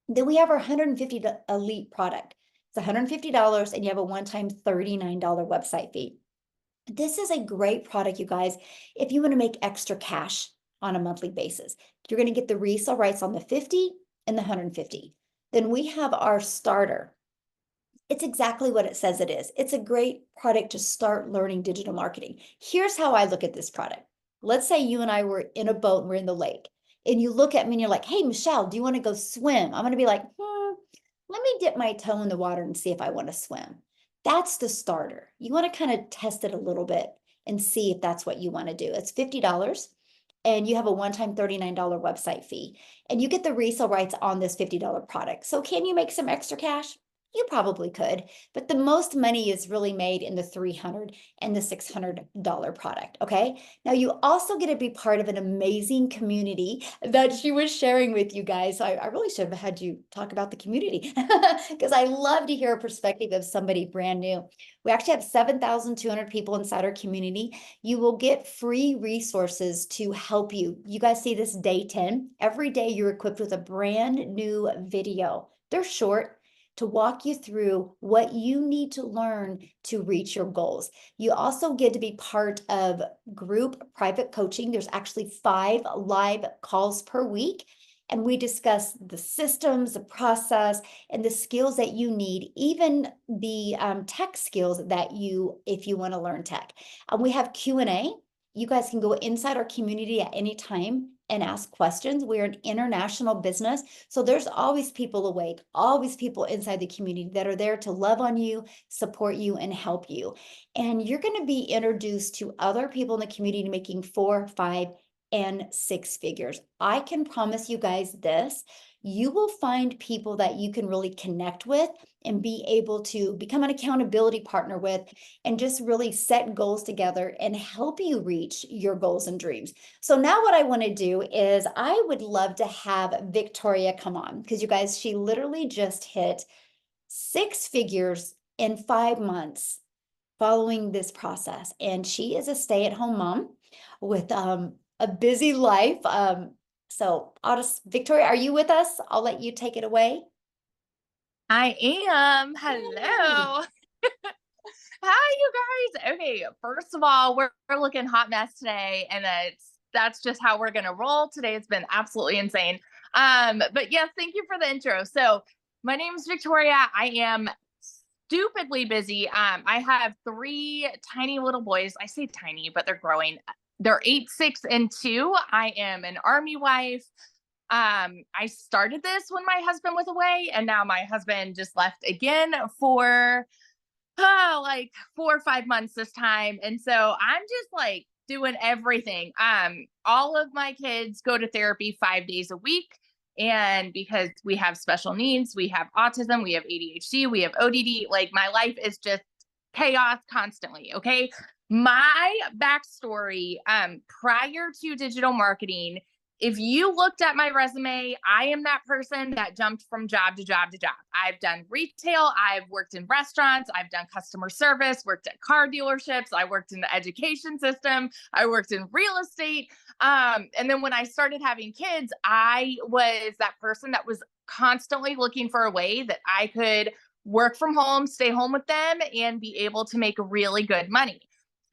Then we have our $150 elite product. It's $150 and you have a one-time $39 website fee. This is a great product, you guys, if you want to make extra cash on a monthly basis. You're going to get the resale rights on the 50 and the 150. Then we have our starter. It's exactly what it says it is. It's a great product to start learning digital marketing. Here's how I look at this product. Let's say you and I were in a boat and we're in the lake. And you look at me and you're like, hey, Michelle, do you want to go swim? I'm going to be like, let me dip my toe in the water and see if I want to swim. That's the starter. You want to kind of test it a little bit and see if that's what you want to do. It's $50 and you have a one-time $39 website fee and you get the resale rights on this $50 product. So can you make some extra cash? You probably could, but the most money is really made in the $300 and the $600 product, okay? Now, you also get to be part of an amazing community that she was sharing with you guys. So I really should have had you talk about the community because I love to hear a perspective of somebody brand new. We actually have 7,200 people inside our community. You will get free resources to help you. You guys see this day 10. Every day you're equipped with a brand new video. They're short, to walk you through what you need to learn to reach your goals. You also get to be part of group private coaching. There's actually 5 live calls per week. And we discuss the systems, the process, and the skills that you need, even the tech skills that if you want to learn tech. We have Q&A. You guys can go inside our community at any time and ask questions. We're an international business, so there's always people awake, always people inside the community that are there to love on you, support you, and help you. And you're going to be introduced to other people in the community making 4, 5, and 6 figures. I can promise you guys this. You will find people that you can really connect with and be able to become an accountability partner with and just really set goals together and help you reach your goals and dreams. So now what I want to do is I would love to have Victoria come on because you guys, she literally just hit 6 figures in 5 months following this process. And she is a stay-at-home mom with a busy life. So Victoria, are you with us? I'll let you take it away. I am. Hello. Hi, you guys. Okay, first of all, we're looking hot mess today, and that's just how we're gonna roll today. It's been absolutely insane. But yes, thank you for the intro. So my name is Victoria. I am stupidly busy. I have 3 tiny little boys. I say tiny, but they're growing. They're 8, 6, and 2. I am an Army wife. I started this when my husband was away, and now my husband just left again for like 4 or 5 months this time. And so I'm just like doing everything. All of my kids go to therapy 5 days a week. And because we have special needs, we have autism, we have ADHD, we have ODD, like my life is just chaos constantly. Okay. My backstory, prior to digital marketing, if you looked at my resume, I am that person that jumped from job to job to job. I've done retail, I've worked in restaurants, I've done customer service, worked at car dealerships, I worked in the education system, I worked in real estate. And then when I started having kids, I was that person that was constantly looking for a way that I could work from home, stay home with them, and be able to make really good money.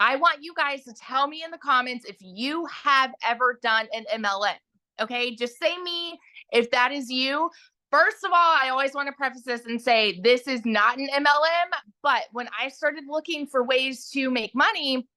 I want you guys to tell me in the comments if you have ever done an MLM. Okay, just say me if that is you. First of all, I always want to preface this and say this is not an MLM, but when I started looking for ways to make money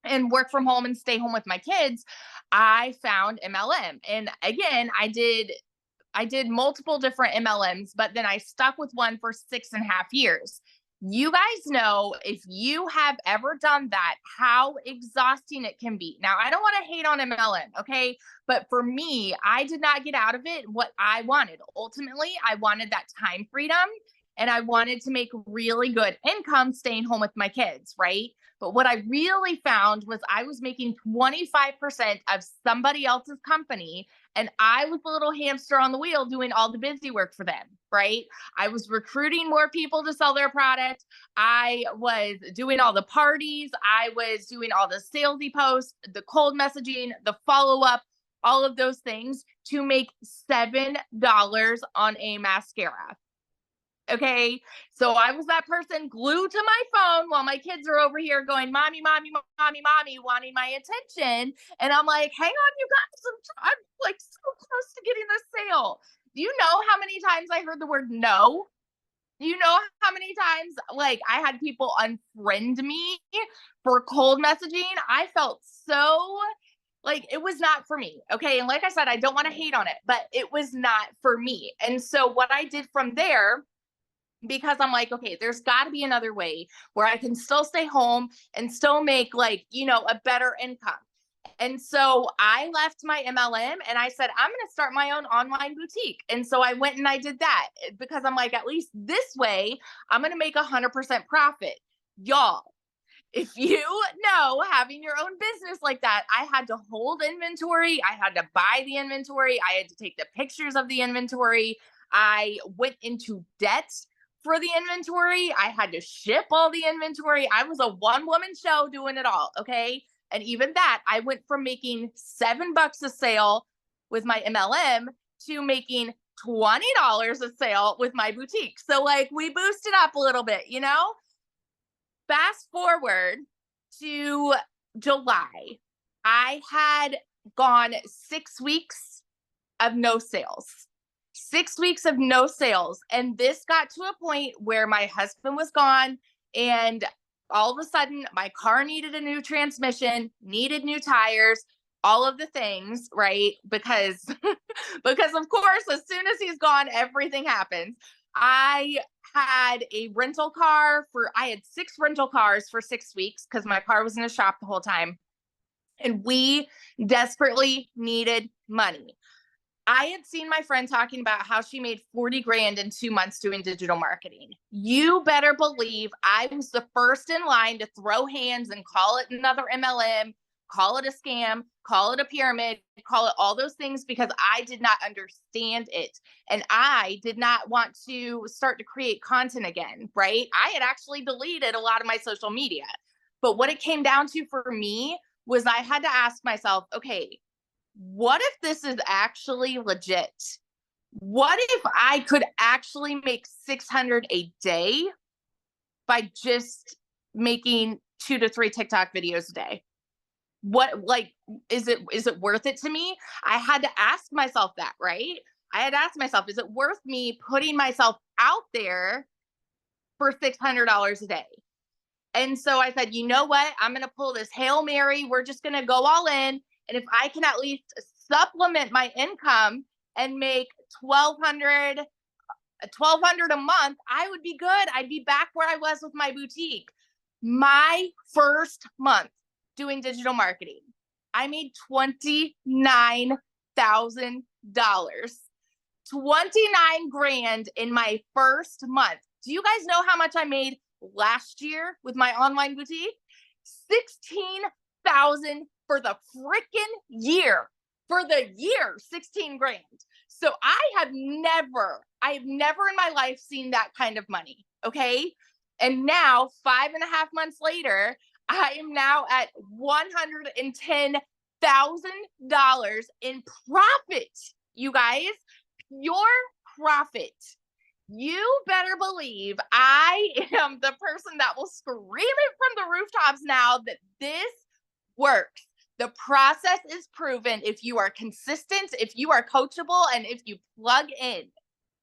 and work from home and stay home with my kids, I found MLM. And again, I did multiple different MLMs, but then I stuck with one for 6.5 years. You guys know, if you have ever done that, how exhausting it can be. Now, I don't want to hate on MLM, okay? But for me, I did not get out of it what I wanted. Ultimately, I wanted that time freedom, and I wanted to make really good income staying home with my kids, right? But what I really found was I was making 25% of somebody else's company, and I was the little hamster on the wheel doing all the busy work for them, right? I was recruiting more people to sell their product. I was doing all the parties. I was doing all the salesy posts, the cold messaging, the follow-up, all of those things to make $7 on a mascara. Okay. So I was that person glued to my phone while my kids are over here going, mommy, mommy, mommy, mommy, wanting my attention. And I'm like, hang on, you guys, I'm like so close to getting this sale. Do you know how many times I heard the word no? Do you know how many times like I had people unfriend me for cold messaging? I felt so like it was not for me. Okay. And like I said, I don't want to hate on it, but it was not for me. And so what I did from there, because I'm like, okay, there's got to be another way where I can still stay home and still make like, a better income. And so I left my MLM and I said, I'm going to start my own online boutique. And so I went and I did that because I'm like, at least this way, I'm going to make 100% profit. Y'all, if you know, having your own business like that, I had to hold inventory. I had to buy the inventory. I had to take the pictures of the inventory. I went into debt for the inventory. I had to ship all the inventory. I was a one-woman show doing it all. Okay. And even that, I went from making $7 a sale with my MLM to making $20 a sale with my boutique. So like we boosted up a little bit, Fast forward to July, I had gone 6 weeks of no sales. 6 weeks of no sales. And this got to a point where my husband was gone and all of a sudden my car needed a new transmission, needed new tires, all of the things, right? Because of course, as soon as he's gone, everything happens. I had a rental car I had 6 rental cars for 6 weeks because my car was in the shop the whole time. And we desperately needed money. I had seen my friend talking about how she made 40 grand in 2 months doing digital marketing. You better believe I was the first in line to throw hands and call it another MLM. call it a scam, call it a pyramid, call it all those things, because I did not understand it. And I did not want to start to create content again, right? I had actually deleted a lot of my social media. But what it came down to for me was I had to ask myself, okay, what if this is actually legit? What if I could actually make 600 a day by just making 2 to 3 TikTok videos a day? What, like, is it worth it to me? I had to ask myself that, right? I had to ask myself, is it worth me putting myself out there for $600 a day? And so I said, you know what? I'm going to pull this Hail Mary. We're just going to go all in. And if I can at least supplement my income and make 1200 a month, I would be good. I'd be back where I was with my boutique. My first month doing digital marketing, I made $29,000. 29 grand in my first month. Do you guys know how much I made last year with my online boutique? 16,000 for the freaking year. For the year, 16 grand. So I have never in my life seen that kind of money. Okay. And now 5.5 months later, I am now at $110,000 in profit. You guys, pure profit. You better believe I am the person that will scream it from the rooftops now that this works. The process is proven if you are consistent, if you are coachable, and if you plug in.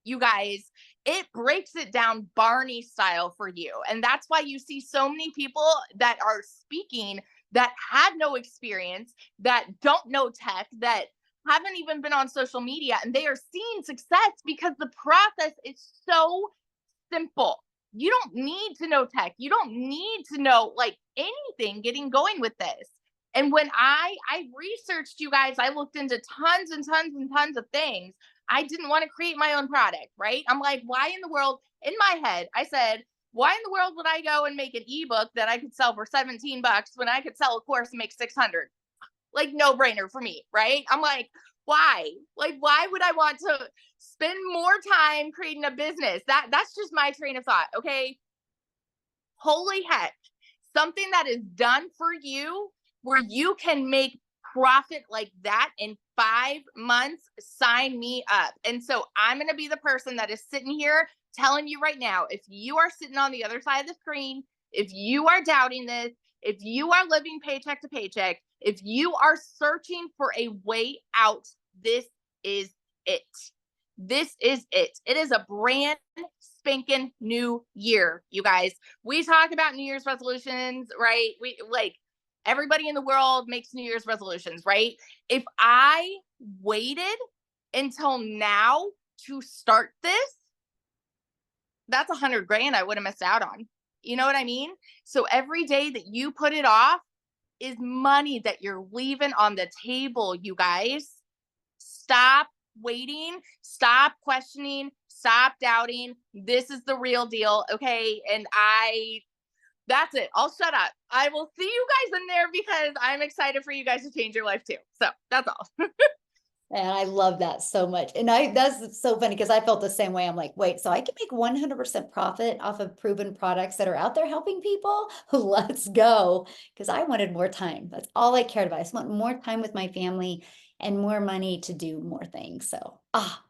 You guys, it breaks it down Barney style for you. And that's why you see so many people that are speaking that had no experience, that don't know tech, that haven't even been on social media, and they are seeing success because the process is so simple. You don't need to know tech. You don't need to know like anything getting going with this. And when I researched, you guys, I looked into tons and tons and tons of things. I didn't want to create my own product, right? I'm like, why in the world? In my head, I said, why in the world would I go and make an ebook that I could sell for $17 when I could sell a course and make 600? Like, no brainer for me, right? I'm like, why? Like, why would I want to spend more time creating a business? That's just my train of thought. Okay. Holy heck. Something that is done for you where you can make profit like that in 5 months, sign me up. And so I'm going to be the person that is sitting here telling you right now, if you are sitting on the other side of the screen, if you are doubting this, if you are living paycheck to paycheck, if you are searching for a way out, this is it. This is it. It is a brand spanking new year, you guys. We talk about New Year's resolutions, right? We like everybody in the world makes New Year's resolutions, right? If I waited until now to start this, that's 100 grand I would have missed out on. You know what I mean? So every day that you put it off is money that you're leaving on the table, you guys. Stop waiting, stop questioning, stop doubting. This is the real deal, okay? And that's it. I'll shut up. I will see you guys in there because I'm excited for you guys to change your life too. So that's all. And I love that so much. And that's so funny because I felt the same way. I'm like, wait, so I can make 100% profit off of proven products that are out there helping people? Let's go. Because I wanted more time. That's all I cared about. I just want more time with my family and more money to do more things. So,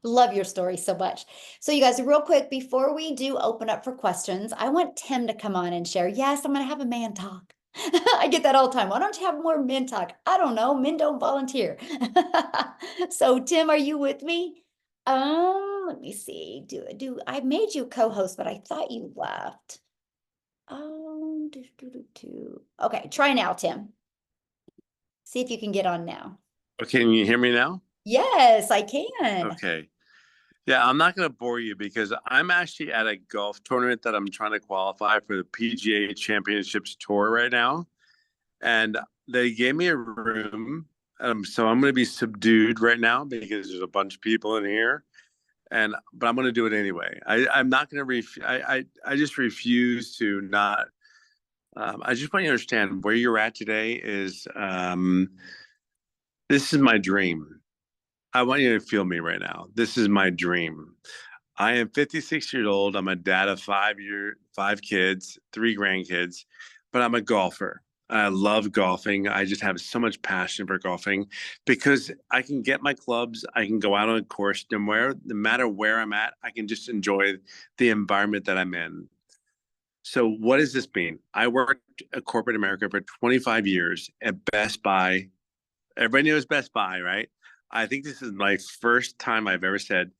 love your story so much. So you guys, real quick, before we do open up for questions, I want Tim to come on and share. Yes, I'm going to have a man talk. I get that all the time. Why don't you have more men talk? I don't know. Men don't volunteer. So Tim, are you with me? Let me see. I made you co-host, but I thought you left. Okay, try now, Tim. See if you can get on now. Okay, can you hear me now? Yes, I can. Okay. Yeah, I'm not going to bore you because I'm actually at a golf tournament that I'm trying to qualify for the PGA Championships Tour right now. And they gave me a room. So I'm going to be subdued right now because there's a bunch of people in here. But I'm going to do it anyway. I'm not going to I just refuse to not I just want you to understand where you're at today is this is my dream. I want you to feel me right now. This is my dream. I am 56 years old. I'm a dad of 5 kids, 3 grandkids, but I'm a golfer. I love golfing. I just have so much passion for golfing because I can get my clubs. I can go out on a course no matter where I'm at. I can just enjoy the environment that I'm in. So what does this mean? I worked at corporate America for 25 years at Best Buy. Everybody knows Best Buy, right? I think this is my first time I've ever said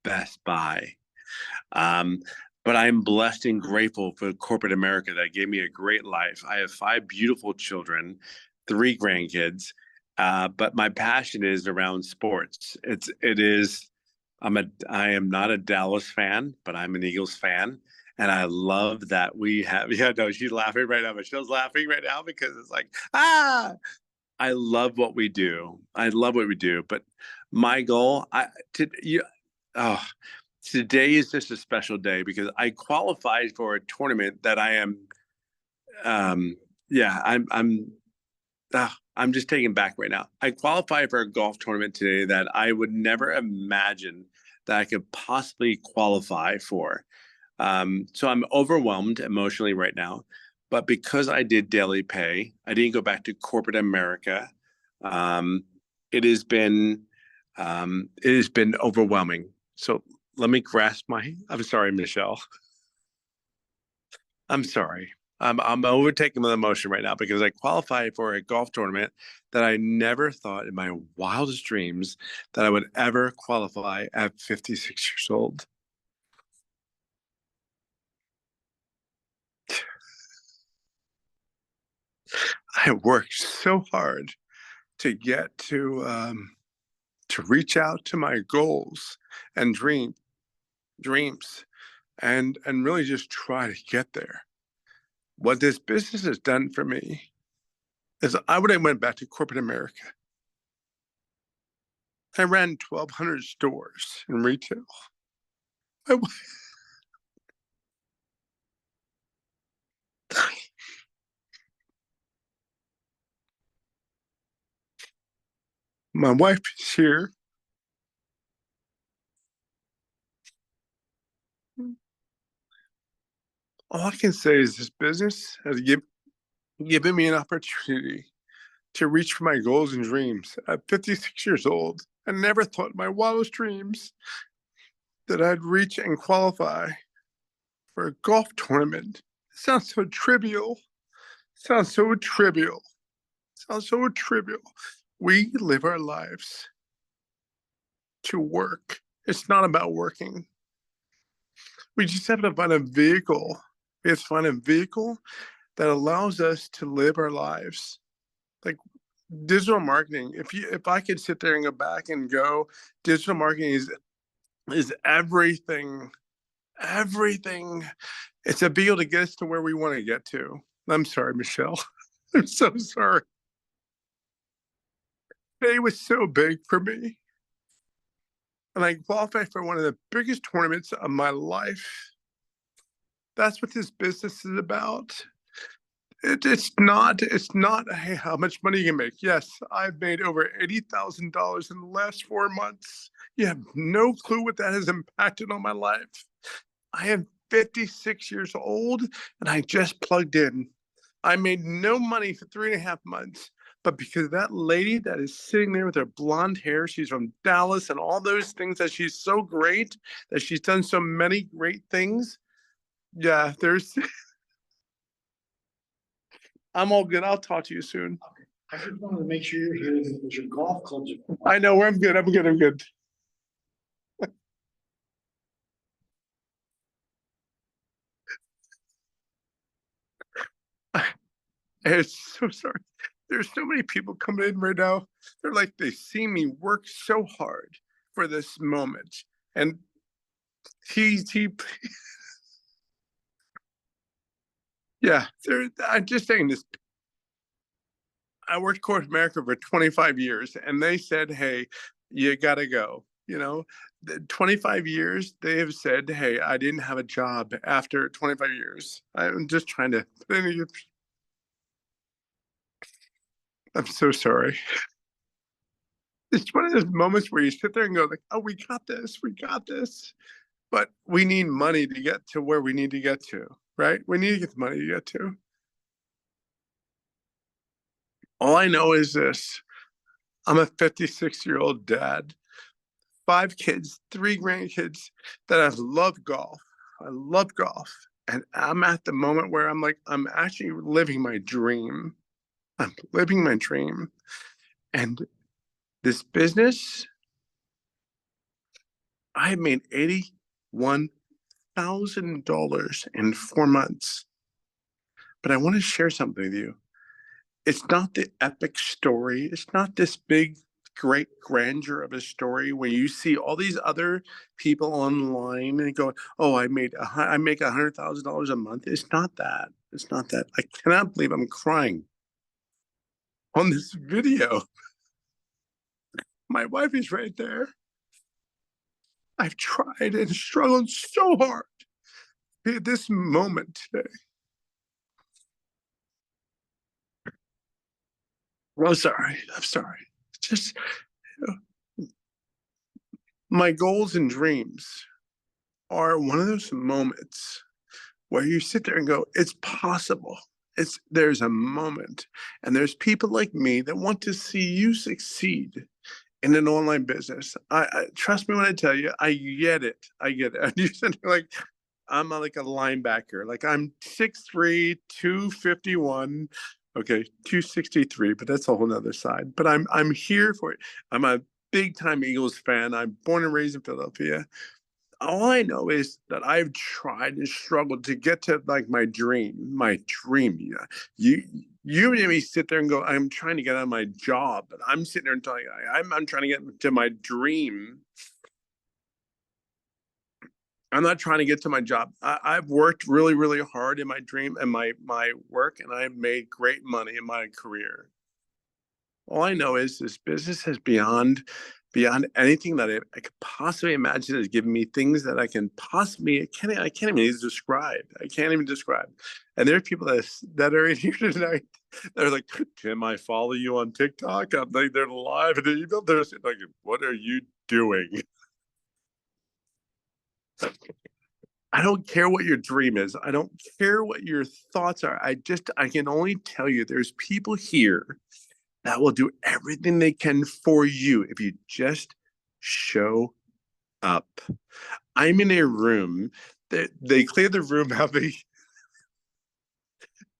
Best Buy. Um, but I'm blessed and grateful for corporate America that gave me a great life. I have 5 beautiful children, 3 grandkids, but my passion is around sports. I am not a Dallas fan, but I'm an Eagles fan. And I love that we have, yeah, no, she's laughing right now. Michelle's laughing right now because it's like, I love what we do. I love what we do. But my goal, today is just a special day because I qualified for a tournament that I am. Yeah, I'm just taken back right now. I qualified for a golf tournament today that I would never imagine that I could possibly qualify for. So I'm overwhelmed emotionally right now, but because I did daily pay, I didn't go back to corporate America. Um, it has been overwhelming. So let me I'm sorry, Michelle. I'm sorry. I'm overtaken with emotion right now because I qualified for a golf tournament that I never thought in my wildest dreams that I would ever qualify at 56 years old. I worked so hard to get to reach out to my goals and dreams and really just try to get there. What this business has done for me is I would have went back to corporate America. I ran 1,200 stores in retail. My wife is here. All I can say is this business has given me an opportunity to reach for my goals and dreams. At 56 years old, I never thought in my wildest dreams that I'd reach and qualify for a golf tournament. It sounds so trivial. Sounds so trivial. Sounds so trivial. We live our lives to work. It's not about working. We just have to find a vehicle. We have to find a vehicle that allows us to live our lives. Like digital marketing. If I could sit there and go back and go, digital marketing is everything. Everything. It's a vehicle to get us to where we want to get to. I'm sorry, Michelle. I'm so sorry. Today was so big for me. And I qualified for one of the biggest tournaments of my life. That's what this business is about. It's not, hey, how much money you can make. Yes, I've made over $80,000 in the last 4 months. You have no clue what that has impacted on my life. I am 56 years old and I just plugged in. I made no money for 3.5 months, but because that lady that is sitting there with her blonde hair, she's from Dallas and all those things that she's so great, that she's done so many great things. Yeah, I'm all good. I'll talk to you soon. I just wanted to make sure you're here because your golf clubs are. I know, I'm good. I'm good. I'm good. I'm so sorry. There's so many people coming in right now. They're like, they see me work so hard for this moment. And he, yeah, I'm just saying this. I worked corporate America for 25 years and they said, hey, you got to go. 25 years, they have said, hey, I didn't have a job after 25 years. I'm just trying to, I'm so sorry. It's one of those moments where you sit there and go like, oh, we got this, we got this. But we need money to get to where we need to get to, right? We need to get the money to get to. All I know is this. I'm a 56-year-old dad, 5 kids, 3 grandkids that have loved golf. I love golf. And I'm at the moment where I'm like, I'm actually living my dream. I'm living my dream. And this business, I made $81,000 in 4 months. But I want to share something with you. It's not the epic story. It's not this big, great grandeur of a story where you see all these other people online and go, "Oh, I make $100,000 a month." It's not that. It's not that. I cannot believe I'm crying on this video. My wife is right there. I've tried and struggled so hard to be at this moment today. I'm sorry. I'm sorry. Just my goals and dreams are one of those moments where you sit there and go, it's possible. There's a moment, and there's people like me that want to see you succeed in an online business. I trust me when I tell you, I get it. I get it. And you said like, I'm like a linebacker. Like I'm 6'3", 251. Okay, 263, but that's a whole nother side. But I'm here for it. I'm a big time Eagles fan. I'm born and raised in Philadelphia. All I know is that I've tried and struggled to get to like my dream. Yeah. You made me sit there and go, I'm trying to get on my job, but I'm sitting there and telling you, I'm trying to get to my dream. I'm not trying to get to my job. I've worked really, really hard in my dream and my work, and I've made great money in my career. All I know is this business is beyond anything that I could possibly imagine. Has given me things that I can't even describe. I can't even describe. And there are people that are in here tonight. They're like, "Can I follow you on TikTok?" I'm like, they're live, and they're like, "What are you doing?" I don't care what your dream is. I don't care what your thoughts are. I can only tell you there's people here that will do everything they can for you if you just show up. I'm in a room that they cleared the room out me.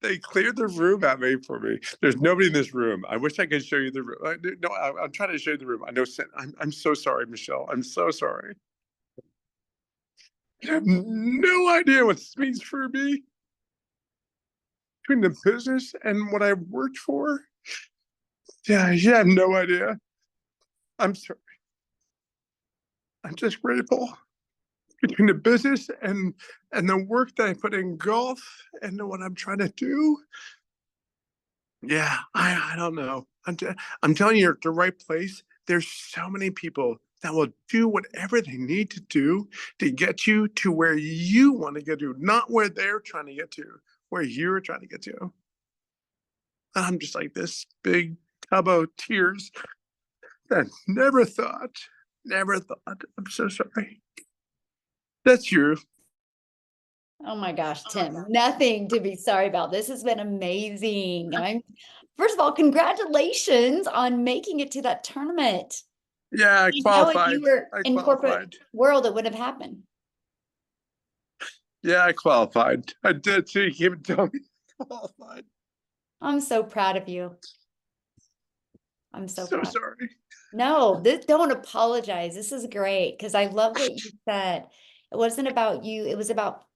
They cleared the room out me for me. There's nobody in this room. I wish I could show you the room. I'm trying to show you the room. I know. I'm so sorry, Michelle. I'm so sorry. You have no idea what this means for me. Between the business and what I've worked for. Yeah, you have no idea. I'm sorry. I'm just grateful. Between the business and the work that I put in golf and what I'm trying to do. Yeah, I don't know. I'm telling you, you're at the right place. There's so many people that will do whatever they need to do to get you to where you want to get to, not where they're trying to get to, where you're trying to get to. And I'm just like this big tub of tears that never thought. I'm so sorry. That's you. Oh my gosh, Tim, nothing to be sorry about. This has been amazing. First of all, congratulations on making it to that tournament. Yeah, I If qualified. you were I in corporate qualified. world, it wouldn't have happened. Yeah, I qualified. I did too. You even tell me I qualified. I'm so proud of you. I'm so proud. Sorry. No, don't apologize. This is great because I love what you said. It wasn't about you. It was about,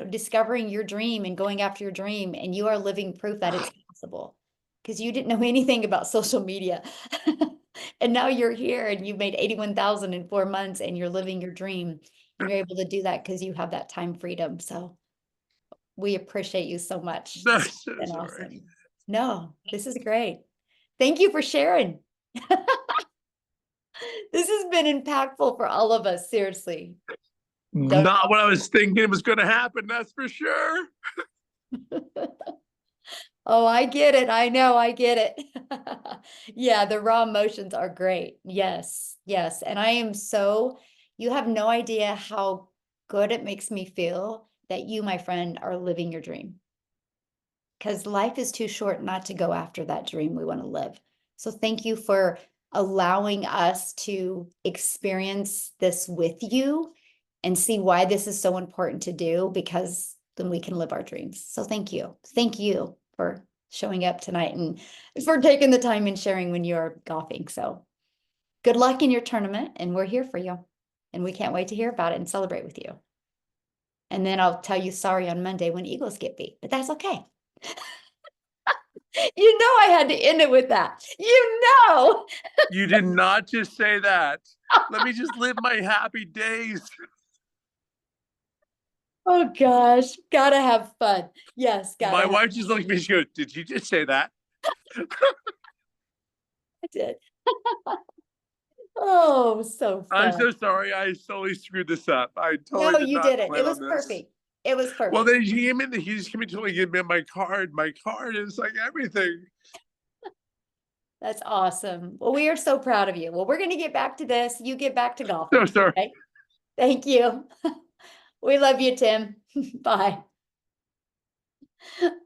discovering your dream and going after your dream. And you are living proof that it's possible because you didn't know anything about social media. And now you're here and you've made 81,000 in 4 months and you're living your dream. And you're able to do that because you have that time freedom. So we appreciate you so much. That's so It's been sorry. awesome. No, this is great. Thank you for sharing. This has been impactful for all of us, seriously. Not what I was thinking was going to happen, that's for sure. Oh, I get it. I know, I get it. Yeah, the raw emotions are great. Yes, yes. And I am so, you have no idea how good it makes me feel that you, my friend, are living your dream. Because life is too short not to go after that dream we want to live. So thank you for allowing us to experience this with you and see why this is so important to do, because then we can live our dreams. So thank you. Thank you for showing up tonight and for taking the time and sharing when you're golfing. So good luck in your tournament, and we're here for you. And we can't wait to hear about it and celebrate with you. And then I'll tell you sorry on Monday when Eagles get beat, but that's okay. You know I had to end it with that. You know. You did not just say that. Let me just live my happy days. Oh gosh, gotta have fun. Yes, gotta My have wife just looked at me. She goes, "Did you just say that?" I did. Oh, so I'm fun. so sorry. I totally screwed this up. I No, totally did you not did it. It plan was on this. perfect. It was Well, perfect. then he came in. He just came in, totally gave me my card. My card is like everything. That's awesome. Well, we are so proud of you. Well, we're gonna get back to this. You get back to golfing. So sorry. Okay? Thank you. We love you, Tim. Bye.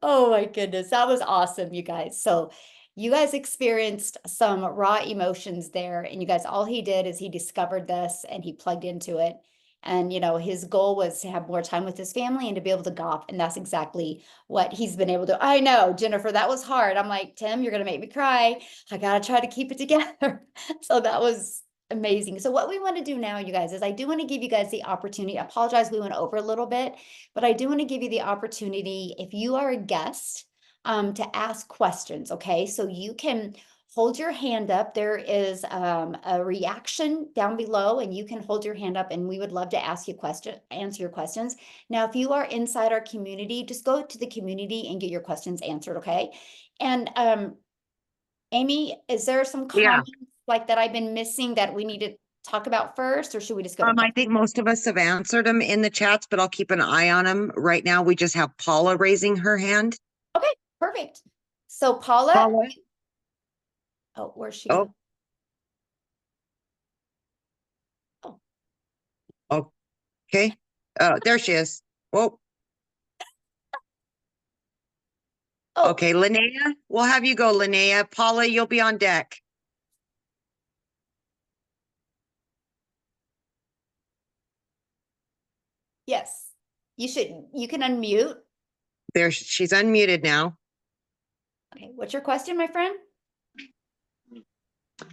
Oh my goodness, that was awesome, you guys. So you guys experienced some raw emotions there, and you guys, all he did is he discovered this and he plugged into it. And his goal was to have more time with his family and to be able to golf. And that's exactly what he's been able to. I know, Jennifer, that was hard. I'm like, Tim, you're gonna make me cry. I gotta try to keep it together. So that was amazing. So what we want to do now, you guys, is I do want to give you guys the opportunity. I apologize, we went over a little bit, but I do want to give you the opportunity, if you are a guest, to ask questions. Okay, so you can hold your hand up. There is a reaction down below, and you can hold your hand up, and we would love to ask you answer your questions. Now, if you are inside our community, just go to the community and get your questions answered. Okay, and Amy, is there some Yeah. comments like that I've been missing that we need to talk about first, or should we just go to I think most of us have answered them in the chats, but I'll keep an eye on them. Right now, we just have Paula raising her hand. Okay, perfect. So Paula, Paula? oh, where's she Oh. go? Oh, okay. Oh, there she is. Whoa. Oh, Okay, Linnea, we'll have you go, Linnea. Paula, you'll be on deck. yes. You can unmute. There, she's unmuted now. Okay, what's your question, my friend?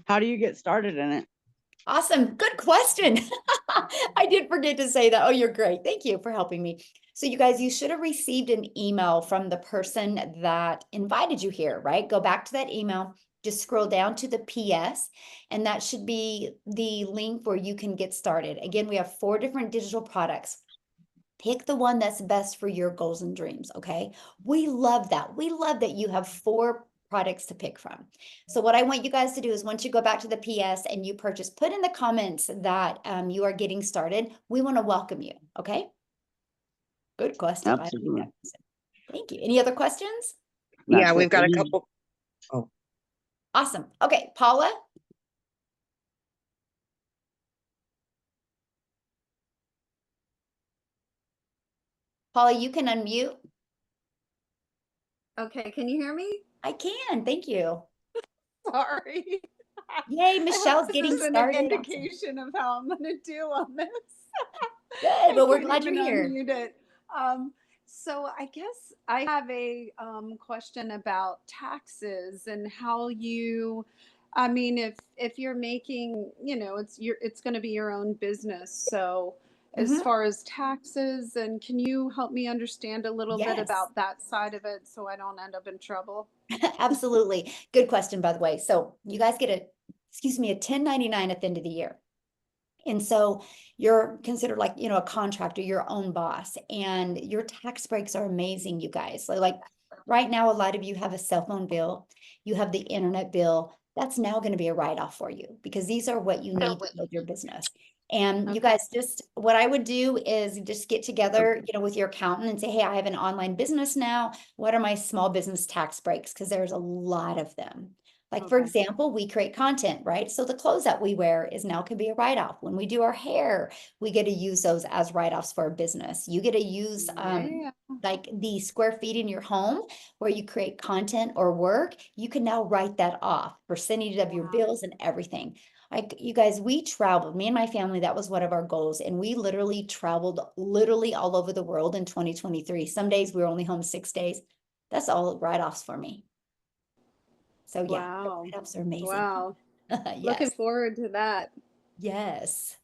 How do you get started in it? Awesome. Good question. I did forget to say that. Oh, you're great. Thank you for helping me. So you guys, you should have received an email from the person that invited you here, right? Go back to that email, just scroll down to the PS, and that should be the link where you can get started. Again, we have 4 different digital products. Pick the one that's best for your goals and dreams, okay? We love that. We love that you have 4 products to pick from. So what I want you guys to do is, once you go back to the PS and you purchase, put in the comments that you are getting started. We want to welcome you, okay? Good question. Absolutely. Thank you. Any other questions? Yeah, That's we've it. got a You- couple. Awesome. Okay, Paula. Paula, you can unmute. Okay, can you hear me? I can. Thank you. Sorry. Yay, I hope Michelle's this getting isn't started. an Awesome. indication of how I'm gonna do on this. Good. I Well, we're couldn't glad you're even here. unmute it. So I guess I have a question about taxes and how you, I mean, if you're making, it's going to be your own business. So as Mhm. far as taxes, and can you help me understand a little bit Yes. about that side of it so I don't end up in trouble? Absolutely. Good question, by the way. So you guys get a 1099 at the end of the year. And so you're considered like, a contractor, your own boss, and your tax breaks are amazing, you guys. So like right now, a lot of you have a cell phone bill, you have the internet bill. That's now going to be a write-off for you, because these are what you need to build your business. And you guys just, what I would do is just get together, with your accountant and say, hey, I have an online business now. What are my small business tax breaks? Because there's a lot of them. Like, for example, we create content, right? So the clothes that we wear can be a write-off. When we do our hair, we get to use those as write-offs for our business. You get to use like the square feet in your home where you create content or work, you can now write that off, percentage of your bills and everything. Like, you guys, we traveled, me and my family, that was one of our goals. And we literally traveled all over the world in 2023. Some days we were only home 6 days. That's all write-offs for me. So yeah, write-offs are amazing. Wow. Yes. Looking forward to that. Yes.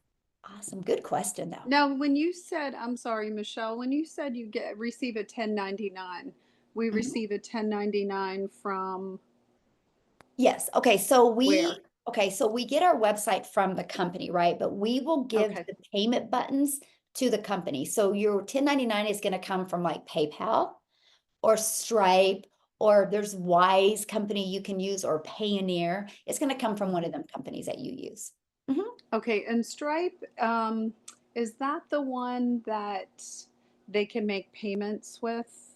Awesome. Good question though. Now, when you said, I'm sorry, Michelle, when you said you receive a 1099, we receive a 1099 from Yes. Okay. So where? we get our website from the company, right? But we will give the payment buttons to the company. So your 1099 is going to come from like PayPal or Stripe, or there's Wise company you can use, or Payoneer. It's going to come from one of them companies that you use. Okay. And Stripe, is that the one that they can make payments with?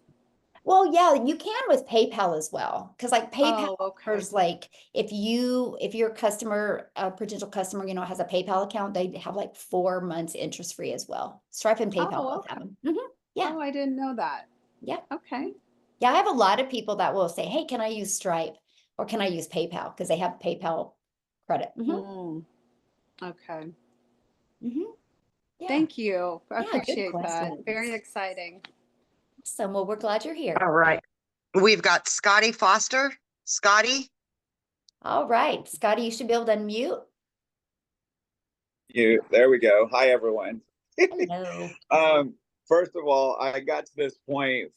Well, yeah, you can with PayPal as well. Because like PayPal Oh, okay. offers, like, if your customer, a potential customer, has a PayPal account, they have like 4 months interest free as well. Stripe and PayPal Oh, both have okay. them. Yeah. Oh, I didn't know that. Yeah. Okay. Yeah, I have a lot of people that will say, hey, can I use Stripe or can I use PayPal? Because they have PayPal credit. Okay. Yeah. Thank you. I Yeah, good appreciate that. questions. Very exciting. So, well, we're glad you're here. All right. We've got Scotty Foster. Scotty? All right. Scotty, you should be able to unmute. There we go. Hi, everyone. Hello. First of all, I got to this point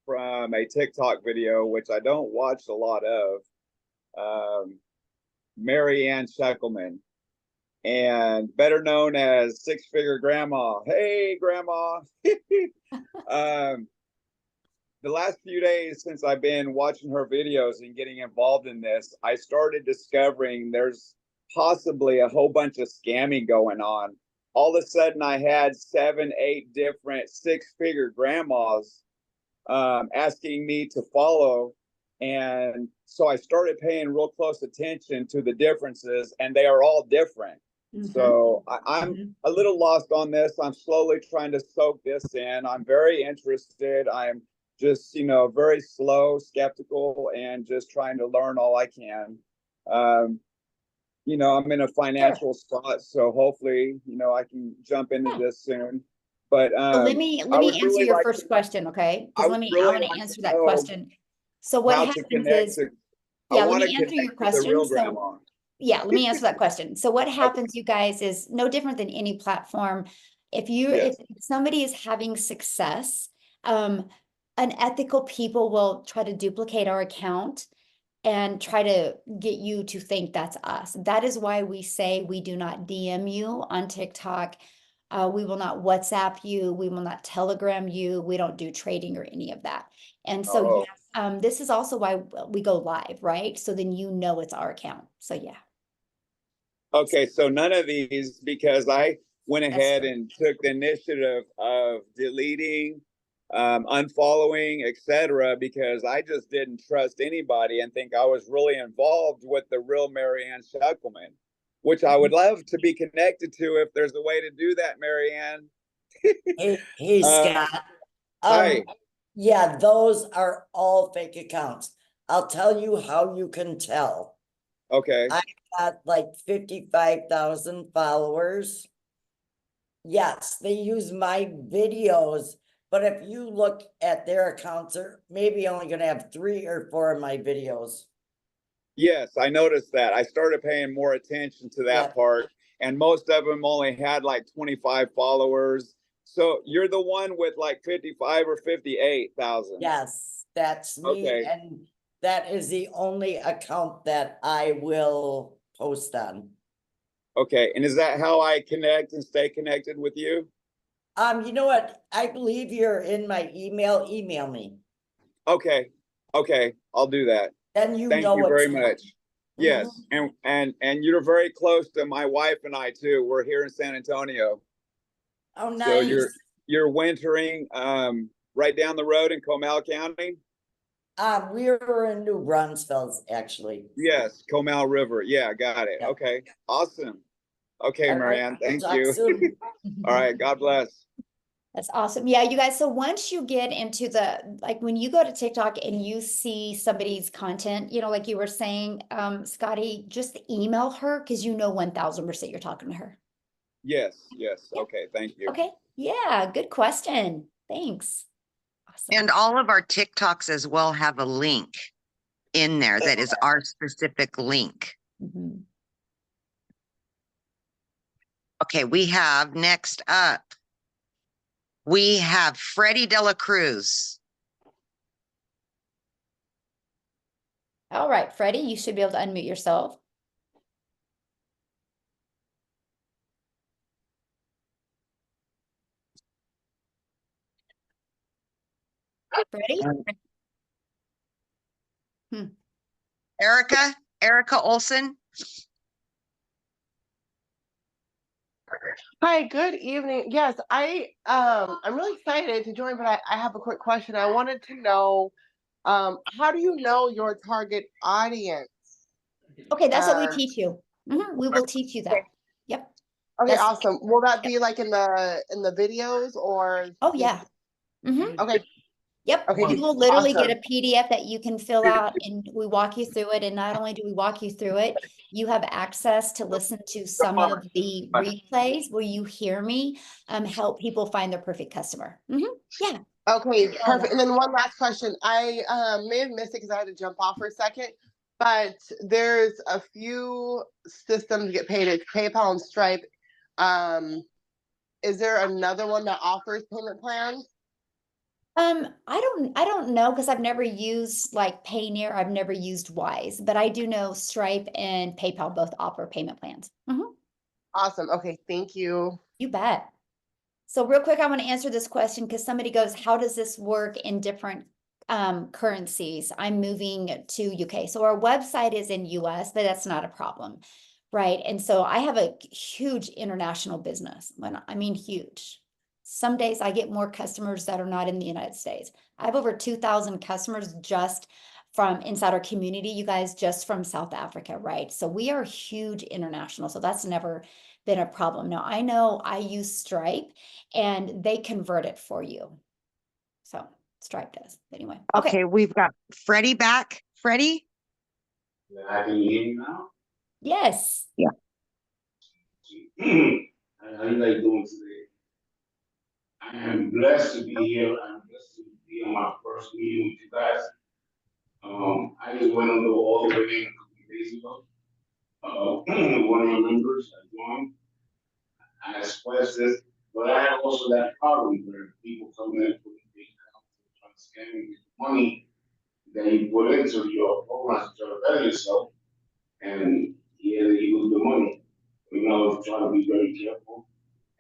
from a TikTok video, which I don't watch a lot of, Mary Ann Sheckelman, and better known as Six Figure Grandma. Hey, Grandma. The last few days since I've been watching her videos and getting involved in this, I started discovering there's possibly a whole bunch of scamming going on. All of a sudden, I had 7, 8 different six-figure grandmas asking me to follow. And so I started paying real close attention to the differences, and they are all different. So I'm a little lost on this. I'm slowly trying to soak this in. I'm very interested. I'm just, very slow, skeptical, and just trying to learn all I can. I'm in a financial spot, so hopefully, I can jump into this soon. But so let me answer your first question, okay? Because I want to answer that question. So what happens is, let me answer your question. So yeah, let me answer that question. So what happens, you guys, is no different than any platform. If somebody is having success, unethical people will try to duplicate our account and try to get you to think that's us. That is why we say we do not DM you on TikTok. We will not WhatsApp you. We will not Telegram you. We don't do trading or any of that. And so this is also why we go live, right? So then it's our account. So yeah. Okay, so none of these, because I went ahead and took the initiative of deleting, unfollowing, etc., because I just didn't trust anybody and think I was really involved with the real Mary Ann Sheckelman, which I would love to be connected to if there's a way to do that, Mary Ann. Hey, Scott. Hi. Yeah, those are all fake accounts. I'll tell you how you can tell. Okay. I got like 55,000 followers. Yes, they use my videos, but if you look at their accounts, they're maybe only going to have 3 or 4 of my videos. Yes, I noticed that. I started paying more attention to that part, and most of them only had like 25 followers. So you're the one with like 55 or 58,000. Yes, that's me. Okay. And that is the only account that I will post on. Okay. And is that how I connect and stay connected with you? You know what? I believe you're in my email. Email me. Okay. Okay. I'll do that. Then Thank you very much. Yes, and you're very close to my wife and I too. We're here in San Antonio. Oh, So nice. you're wintering right down the road in Comal County? We were in New Brunsville, actually. Yes, Comal River. Yeah, got it. Yep. Okay, awesome. Okay, All right, Marianne, we'll thank talk you. soon. All right, God bless. That's awesome. Yeah, you guys. So once you get into like when you go to TikTok and you see somebody's content, you know, like you were saying, Scotty, just email her because you know 1000% you're talking to her. Yes, yes. Yeah. Okay, thank you. Okay. Yeah, good question. Thanks. Awesome. And all of our TikToks as well have a link in there that is our specific link. Mhm. Okay, we have next up, we have Freddie Dela Cruz. All right, Freddie, you should be able to unmute yourself. Freddie? Erica Olson. Hi, good evening. Yes, I'm really excited to join, but I have a quick question. I wanted to know, how do you know your target audience? Okay, that's what we Uh, teach you. We will teach you that. Yep. Okay, That's- awesome. Will that be like in the videos or? Oh, yeah. Okay. Yep. Okay, You will literally awesome. get a PDF that you can fill out and we walk you through it. And not only do we walk you through it, you have access to listen to some of the replays where you hear me help people find their perfect customer. Yeah. Okay, perfect. And then one last question. I may have missed it because I had to jump off for a second, but there's a few systems get paid. It's PayPal and Stripe. Is there another one that offers payment plans? I don't know because I've never used like Payoneer. I've never used Wise, but I do know Stripe and PayPal both offer payment plans. Awesome. Okay, thank you. You bet. So real quick, I want to answer this question because somebody goes, how does this work in different currencies? I'm moving to UK. So our website is in US, but that's not a problem, right? And so I have a huge international business. I mean huge. Some days I get more customers that are not in the United States. I have over 2,000 customers just from inside our community, you guys, just from South Africa, right? So we are huge international. So that's never been a problem. Now I know I use Stripe and they convert it for you. So Stripe does. Anyway. Okay, we've got Freddie back. Freddie? Can you hear me now? Yes. Yeah. How you guys doing today? I am blessed to be here. I'm blessed to be on my first meeting with you guys. I just went on all the way in a couple of days ago. One of your members I joined. I expressed this, but I had also that problem where people come in and put big accounts trying to scam you with money that you put into your programs to try to better yourself, and you lose the money. You know, try to be very careful.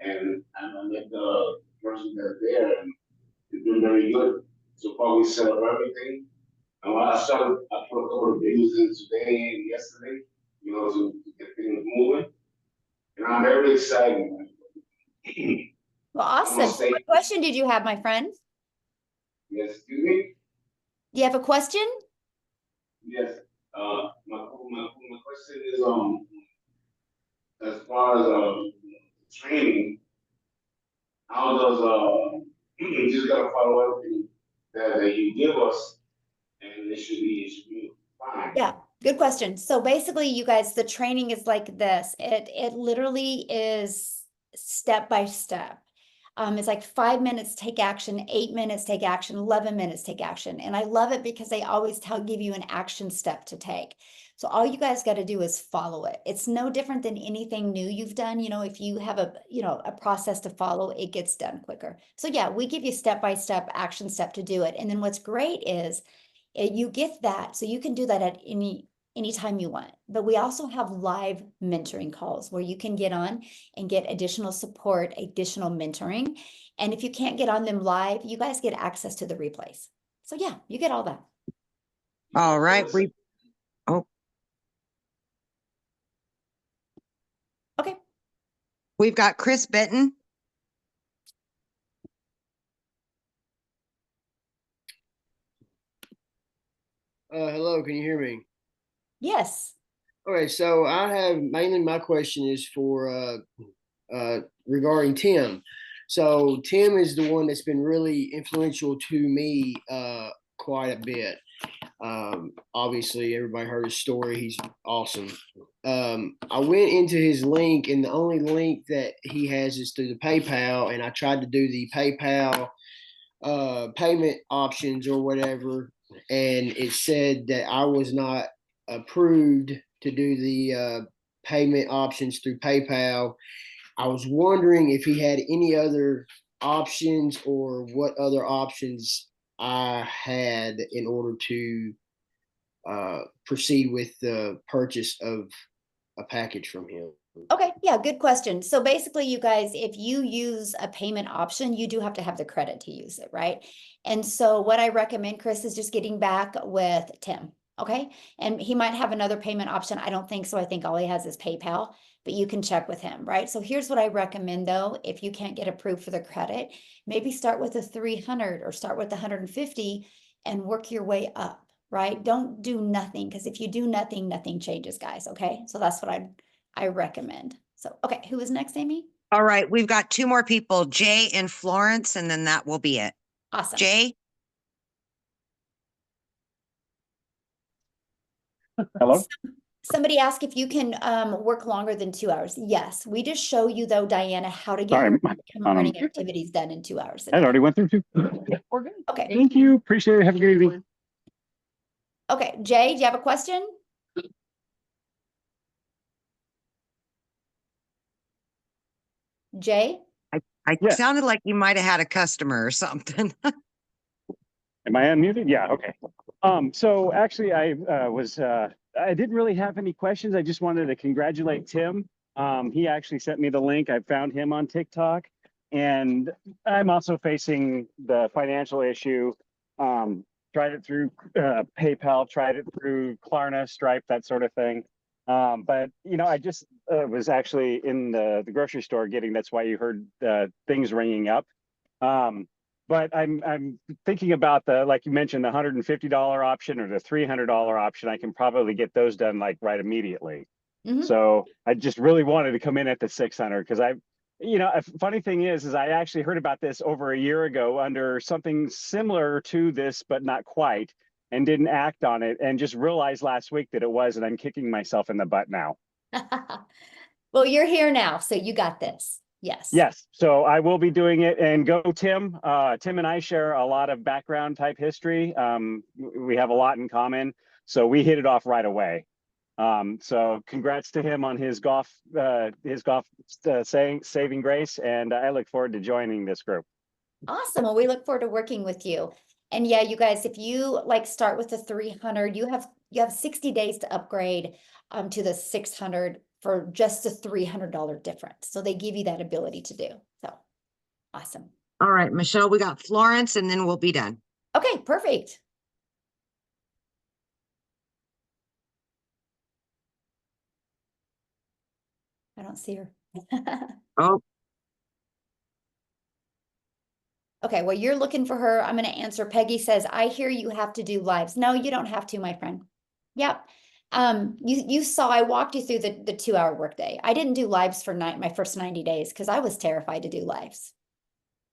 And I met the person that's there, and they're doing very good. So far, we set up everything. And when I put a couple of videos in today and yesterday, you know, to get things moving. And I'm very excited. Well, awesome. So what question did you have, my friend? Yes, excuse me? Do you have a question? Yes. My question is, as far as training, how does you just gotta follow everything that you give us, and it should be fine. Yeah, good question. So basically, you guys, the training is like this. It literally is step by step. It's like 5 minutes, take action, 8 minutes, take action, 11 minutes, take action. And I love it because they always give you an action step to take. So all you guys got to do is follow it. It's no different than anything new you've done. You know, if you have a process to follow, it gets done quicker. So yeah, we give you step-by-step action step to do it. And then what's great is you get that. So you can do that at anytime you want. But we also have live mentoring calls where you can get on and get additional support, additional mentoring. And if you can't get on them live, you guys get access to the replays. So yeah, you get all that. All right. Okay. We've got Chris Benton. Hello, can you hear me? Yes. Okay, so I have mainly my question is for regarding Tim. So Tim is the one that's been really influential to me quite a bit. Obviously, everybody heard his story. He's awesome. I went into his link, and the only link that he has is through the PayPal, and I tried to do the PayPal payment options or whatever, and it said that I was not approved to do the payment options through PayPal. I was wondering if he had any other options or what other options I had in order to proceed with the purchase of a package from him. Okay, yeah, good question. So basically, you guys, if you use a payment option, you do have to have the credit to use it, right? And so what I recommend, Chris, is just getting back with Tim, okay? And he might have another payment option. I don't think so. I think all he has is PayPal, but you can check with him, right? So here's what I recommend though, if you can't get approved for the credit, maybe start with a 300 or start with 150 and work your way up, right? Don't do nothing, because if you do nothing, nothing changes, guys, okay? So that's what I recommend. So, okay, who is next, Amy? All right, we've got two more people, Jay and Florence, and then that will be it. Awesome. Jay? Hello? Somebody asked if you can work longer than 2 hours. Yes, we just show you though, Diana, how to get Sorry, your learning activities done in 2 hours. I already went through two. We're good. Okay. Thank you. Appreciate it. Have a good evening. Okay, Jay, do you have a question? Jay? I Yes. sounded like you might have had a customer or something. Am I unmuted? Yeah, okay. So actually I I didn't really have any questions. I just wanted to congratulate Tim. He actually sent me the link. I found him on TikTok, and I'm also facing the financial issue. Tried it through PayPal, tried it through Klarna, Stripe, that sort of thing. But you know, I just was actually in the grocery store getting, that's why you heard things ringing up. But I'm thinking about the, like you mentioned, the $150 option or the $300 option. I can probably get those done like right immediately. So I just really wanted to come in at the 600 because you know, a funny thing is I actually heard about this over a year ago under something similar to this, but not quite, and didn't act on it, and just realized last week that it was, and I'm kicking myself in the butt now. Well, you're here now, so you got this. Yes. Yes. So I will be doing it, and go Tim. Tim and I share a lot of background type history. We have a lot in common, so we hit it off right away. So congrats to him on his golf saving grace, and I look forward to joining this group. Awesome. Well, we look forward to working with you. And yeah, you guys, if you like start with the 300, you have 60 days to upgrade to the 600 for just a $300 difference. So they give you that ability to do. So awesome. All right, Michelle, we got Florence, and then we'll be done. Okay, perfect. I don't see her. Oh, Okay, well, you're looking for her. I'm going to answer. Peggy says, I hear you have to do lives. No, you don't have to, my friend. Yep. You saw, I walked you through the 2-hour workday. I didn't do lives for my first 90 days because I was terrified to do lives.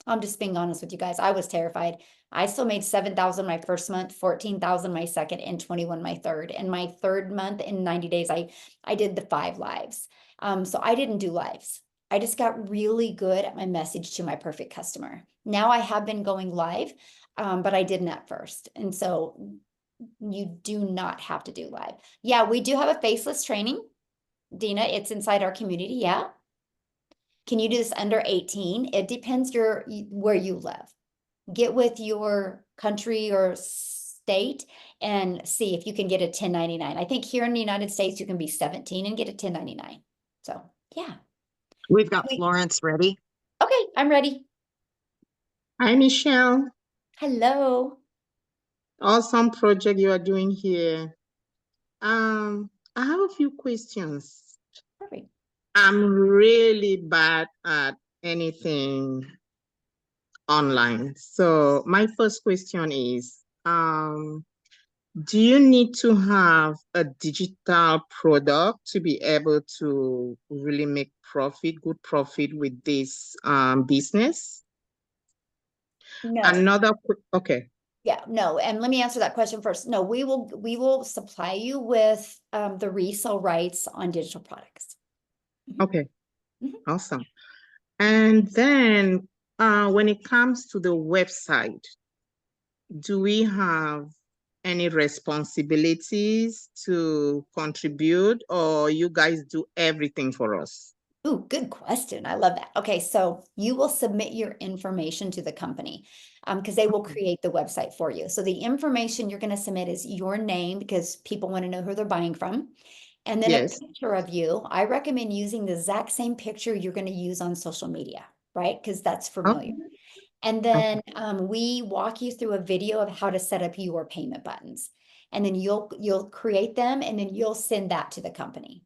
I'm just being honest with you guys. I was terrified. I still made 7,000 my first month, 14,000 my second, and 21 my third. And my third month in 90 days, I did the 5 lives. So I didn't do lives. I just got really good at my message to my perfect customer. Now I have been going live, but I didn't at first. And so you do not have to do live. Yeah, we do have a faceless training. Dina, it's inside our community. Yeah. Can you do this under 18? It depends where you live. Get with your country or state and see if you can get a 1099. I think here in the United States, you can be 17 and get a 1099. So yeah. We've got Florence ready. Okay, I'm ready. Hi, Michelle. Hello. Awesome project you are doing here. I have a few questions. Perfect. I'm really bad at anything online. So my first question is, do you need to have a digital product to be able to really make good profit with this business? No. Okay. Yeah, no, and let me answer that question first. No, we will supply you with the resale rights on digital products. Okay. Mhm. Awesome. And then when it comes to the website, do we have any responsibilities to contribute, or you guys do everything for us? Ooh, good question. I love that. Okay, so you will submit your information to the company because they will create the website for you. So the information you're going to submit is your name because people want to know who they're buying from. And then a Yes. picture of you. I recommend using the exact same picture you're going to use on social media, right? Because that's familiar. Okay. And then we walk you through a video of how to set up your payment buttons. And then you'll create them and then you'll send that to the company.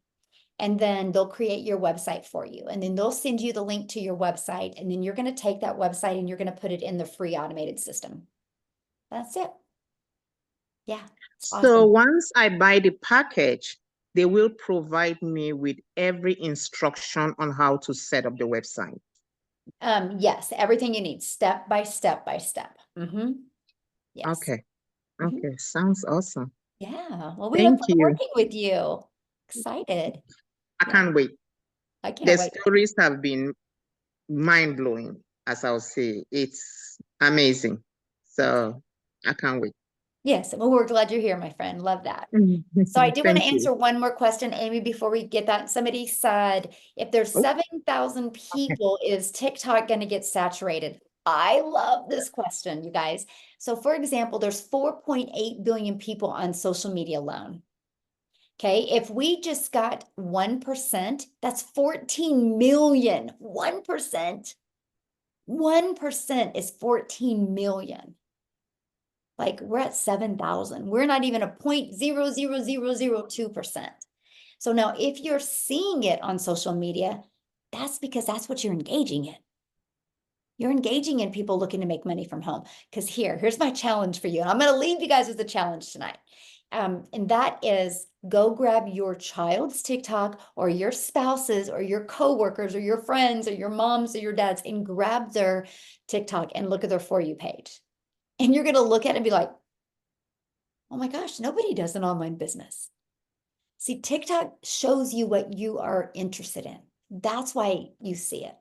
And then they'll create your website for you. And then they'll send you the link to your website. And then you're going to take that website and you're going to put it in the free automated system. That's it. Yeah. So Awesome. once I buy the package, they will provide me with every instruction on how to set up the website. Yes, everything you need, step by step by step. Mm-hmm. Yes. Okay. Okay. Sounds awesome. Yeah. Well, we look Thank forward to you. working with you. Excited. I can't wait. I can't The wait. stories have been mind-blowing, as I'll say. It's amazing. So I can't wait. Yes. Well, we're glad you're here, my friend. Love that. So I do want to Thank you. answer one more question, Amy, before we get that. Somebody said, if there's 7,000 people, is TikTok going to get saturated? I love this question, you guys. So for example, there's 4.8 billion people on social media alone. Okay, if we just got 1%, that's 14 million. 1%. 1% is 14 million. Like we're at 7,000. We're not even a 0.00002%. So now if you're seeing it on social media, that's because that's what you're engaging in. You're engaging in people looking to make money from home. Because here's my challenge for you. And I'm going to leave you guys with a challenge tonight. And that is go grab your child's TikTok or your spouse's or your coworkers or your friends or your moms or your dads and grab their TikTok and look at their For You page. And you're going to look at it and be like, oh my gosh, nobody does an online business. See, TikTok shows you what you are interested in. That's why you see it.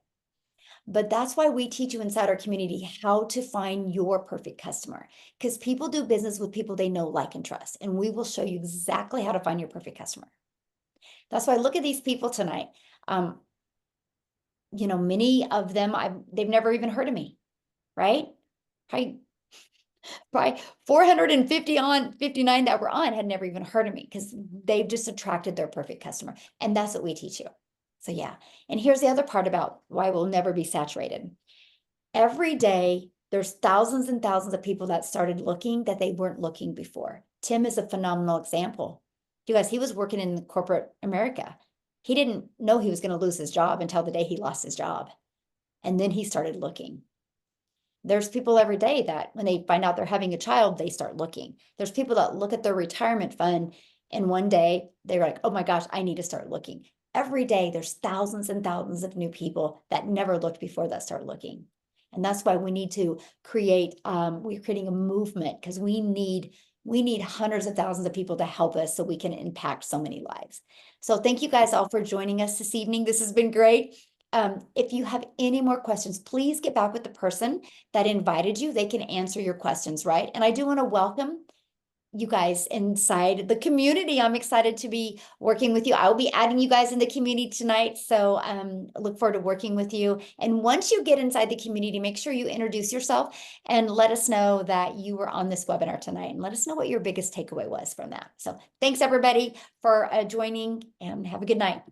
But that's why we teach you inside our community how to find your perfect customer, because people do business with people they know, like, and trust. And we will show you exactly how to find your perfect customer. That's why look at these people tonight. Many of them, they've never even heard of me, right? Probably 459 that were on had never even heard of me because they've just attracted their perfect customer. And that's what we teach you. So yeah. And here's the other part about why we'll never be saturated. Every day, there's thousands and thousands of people that started looking that they weren't looking before. Tim is a phenomenal example. You guys, he was working in corporate America. He didn't know he was going to lose his job until the day he lost his job. And then he started looking. There's people every day that when they find out they're having a child, they start looking. There's people that look at their retirement fund and one day they're like, oh my gosh, I need to start looking. Every day there's thousands and thousands of new people that never looked before that start looking. And that's why we need to create, we're creating a movement because we need hundreds of thousands of people to help us so we can impact so many lives. So thank you guys all for joining us this evening. This has been great. If you have any more questions, please get back with the person that invited you. They can answer your questions, right? And I do want to welcome you guys inside the community. I'm excited to be working with you. I will be adding you guys in the community tonight. So I look forward to working with you. And once you get inside the community, make sure you introduce yourself and let us know that you were on this webinar tonight and let us know what your biggest takeaway was from that. So thanks everybody for joining and have a good night.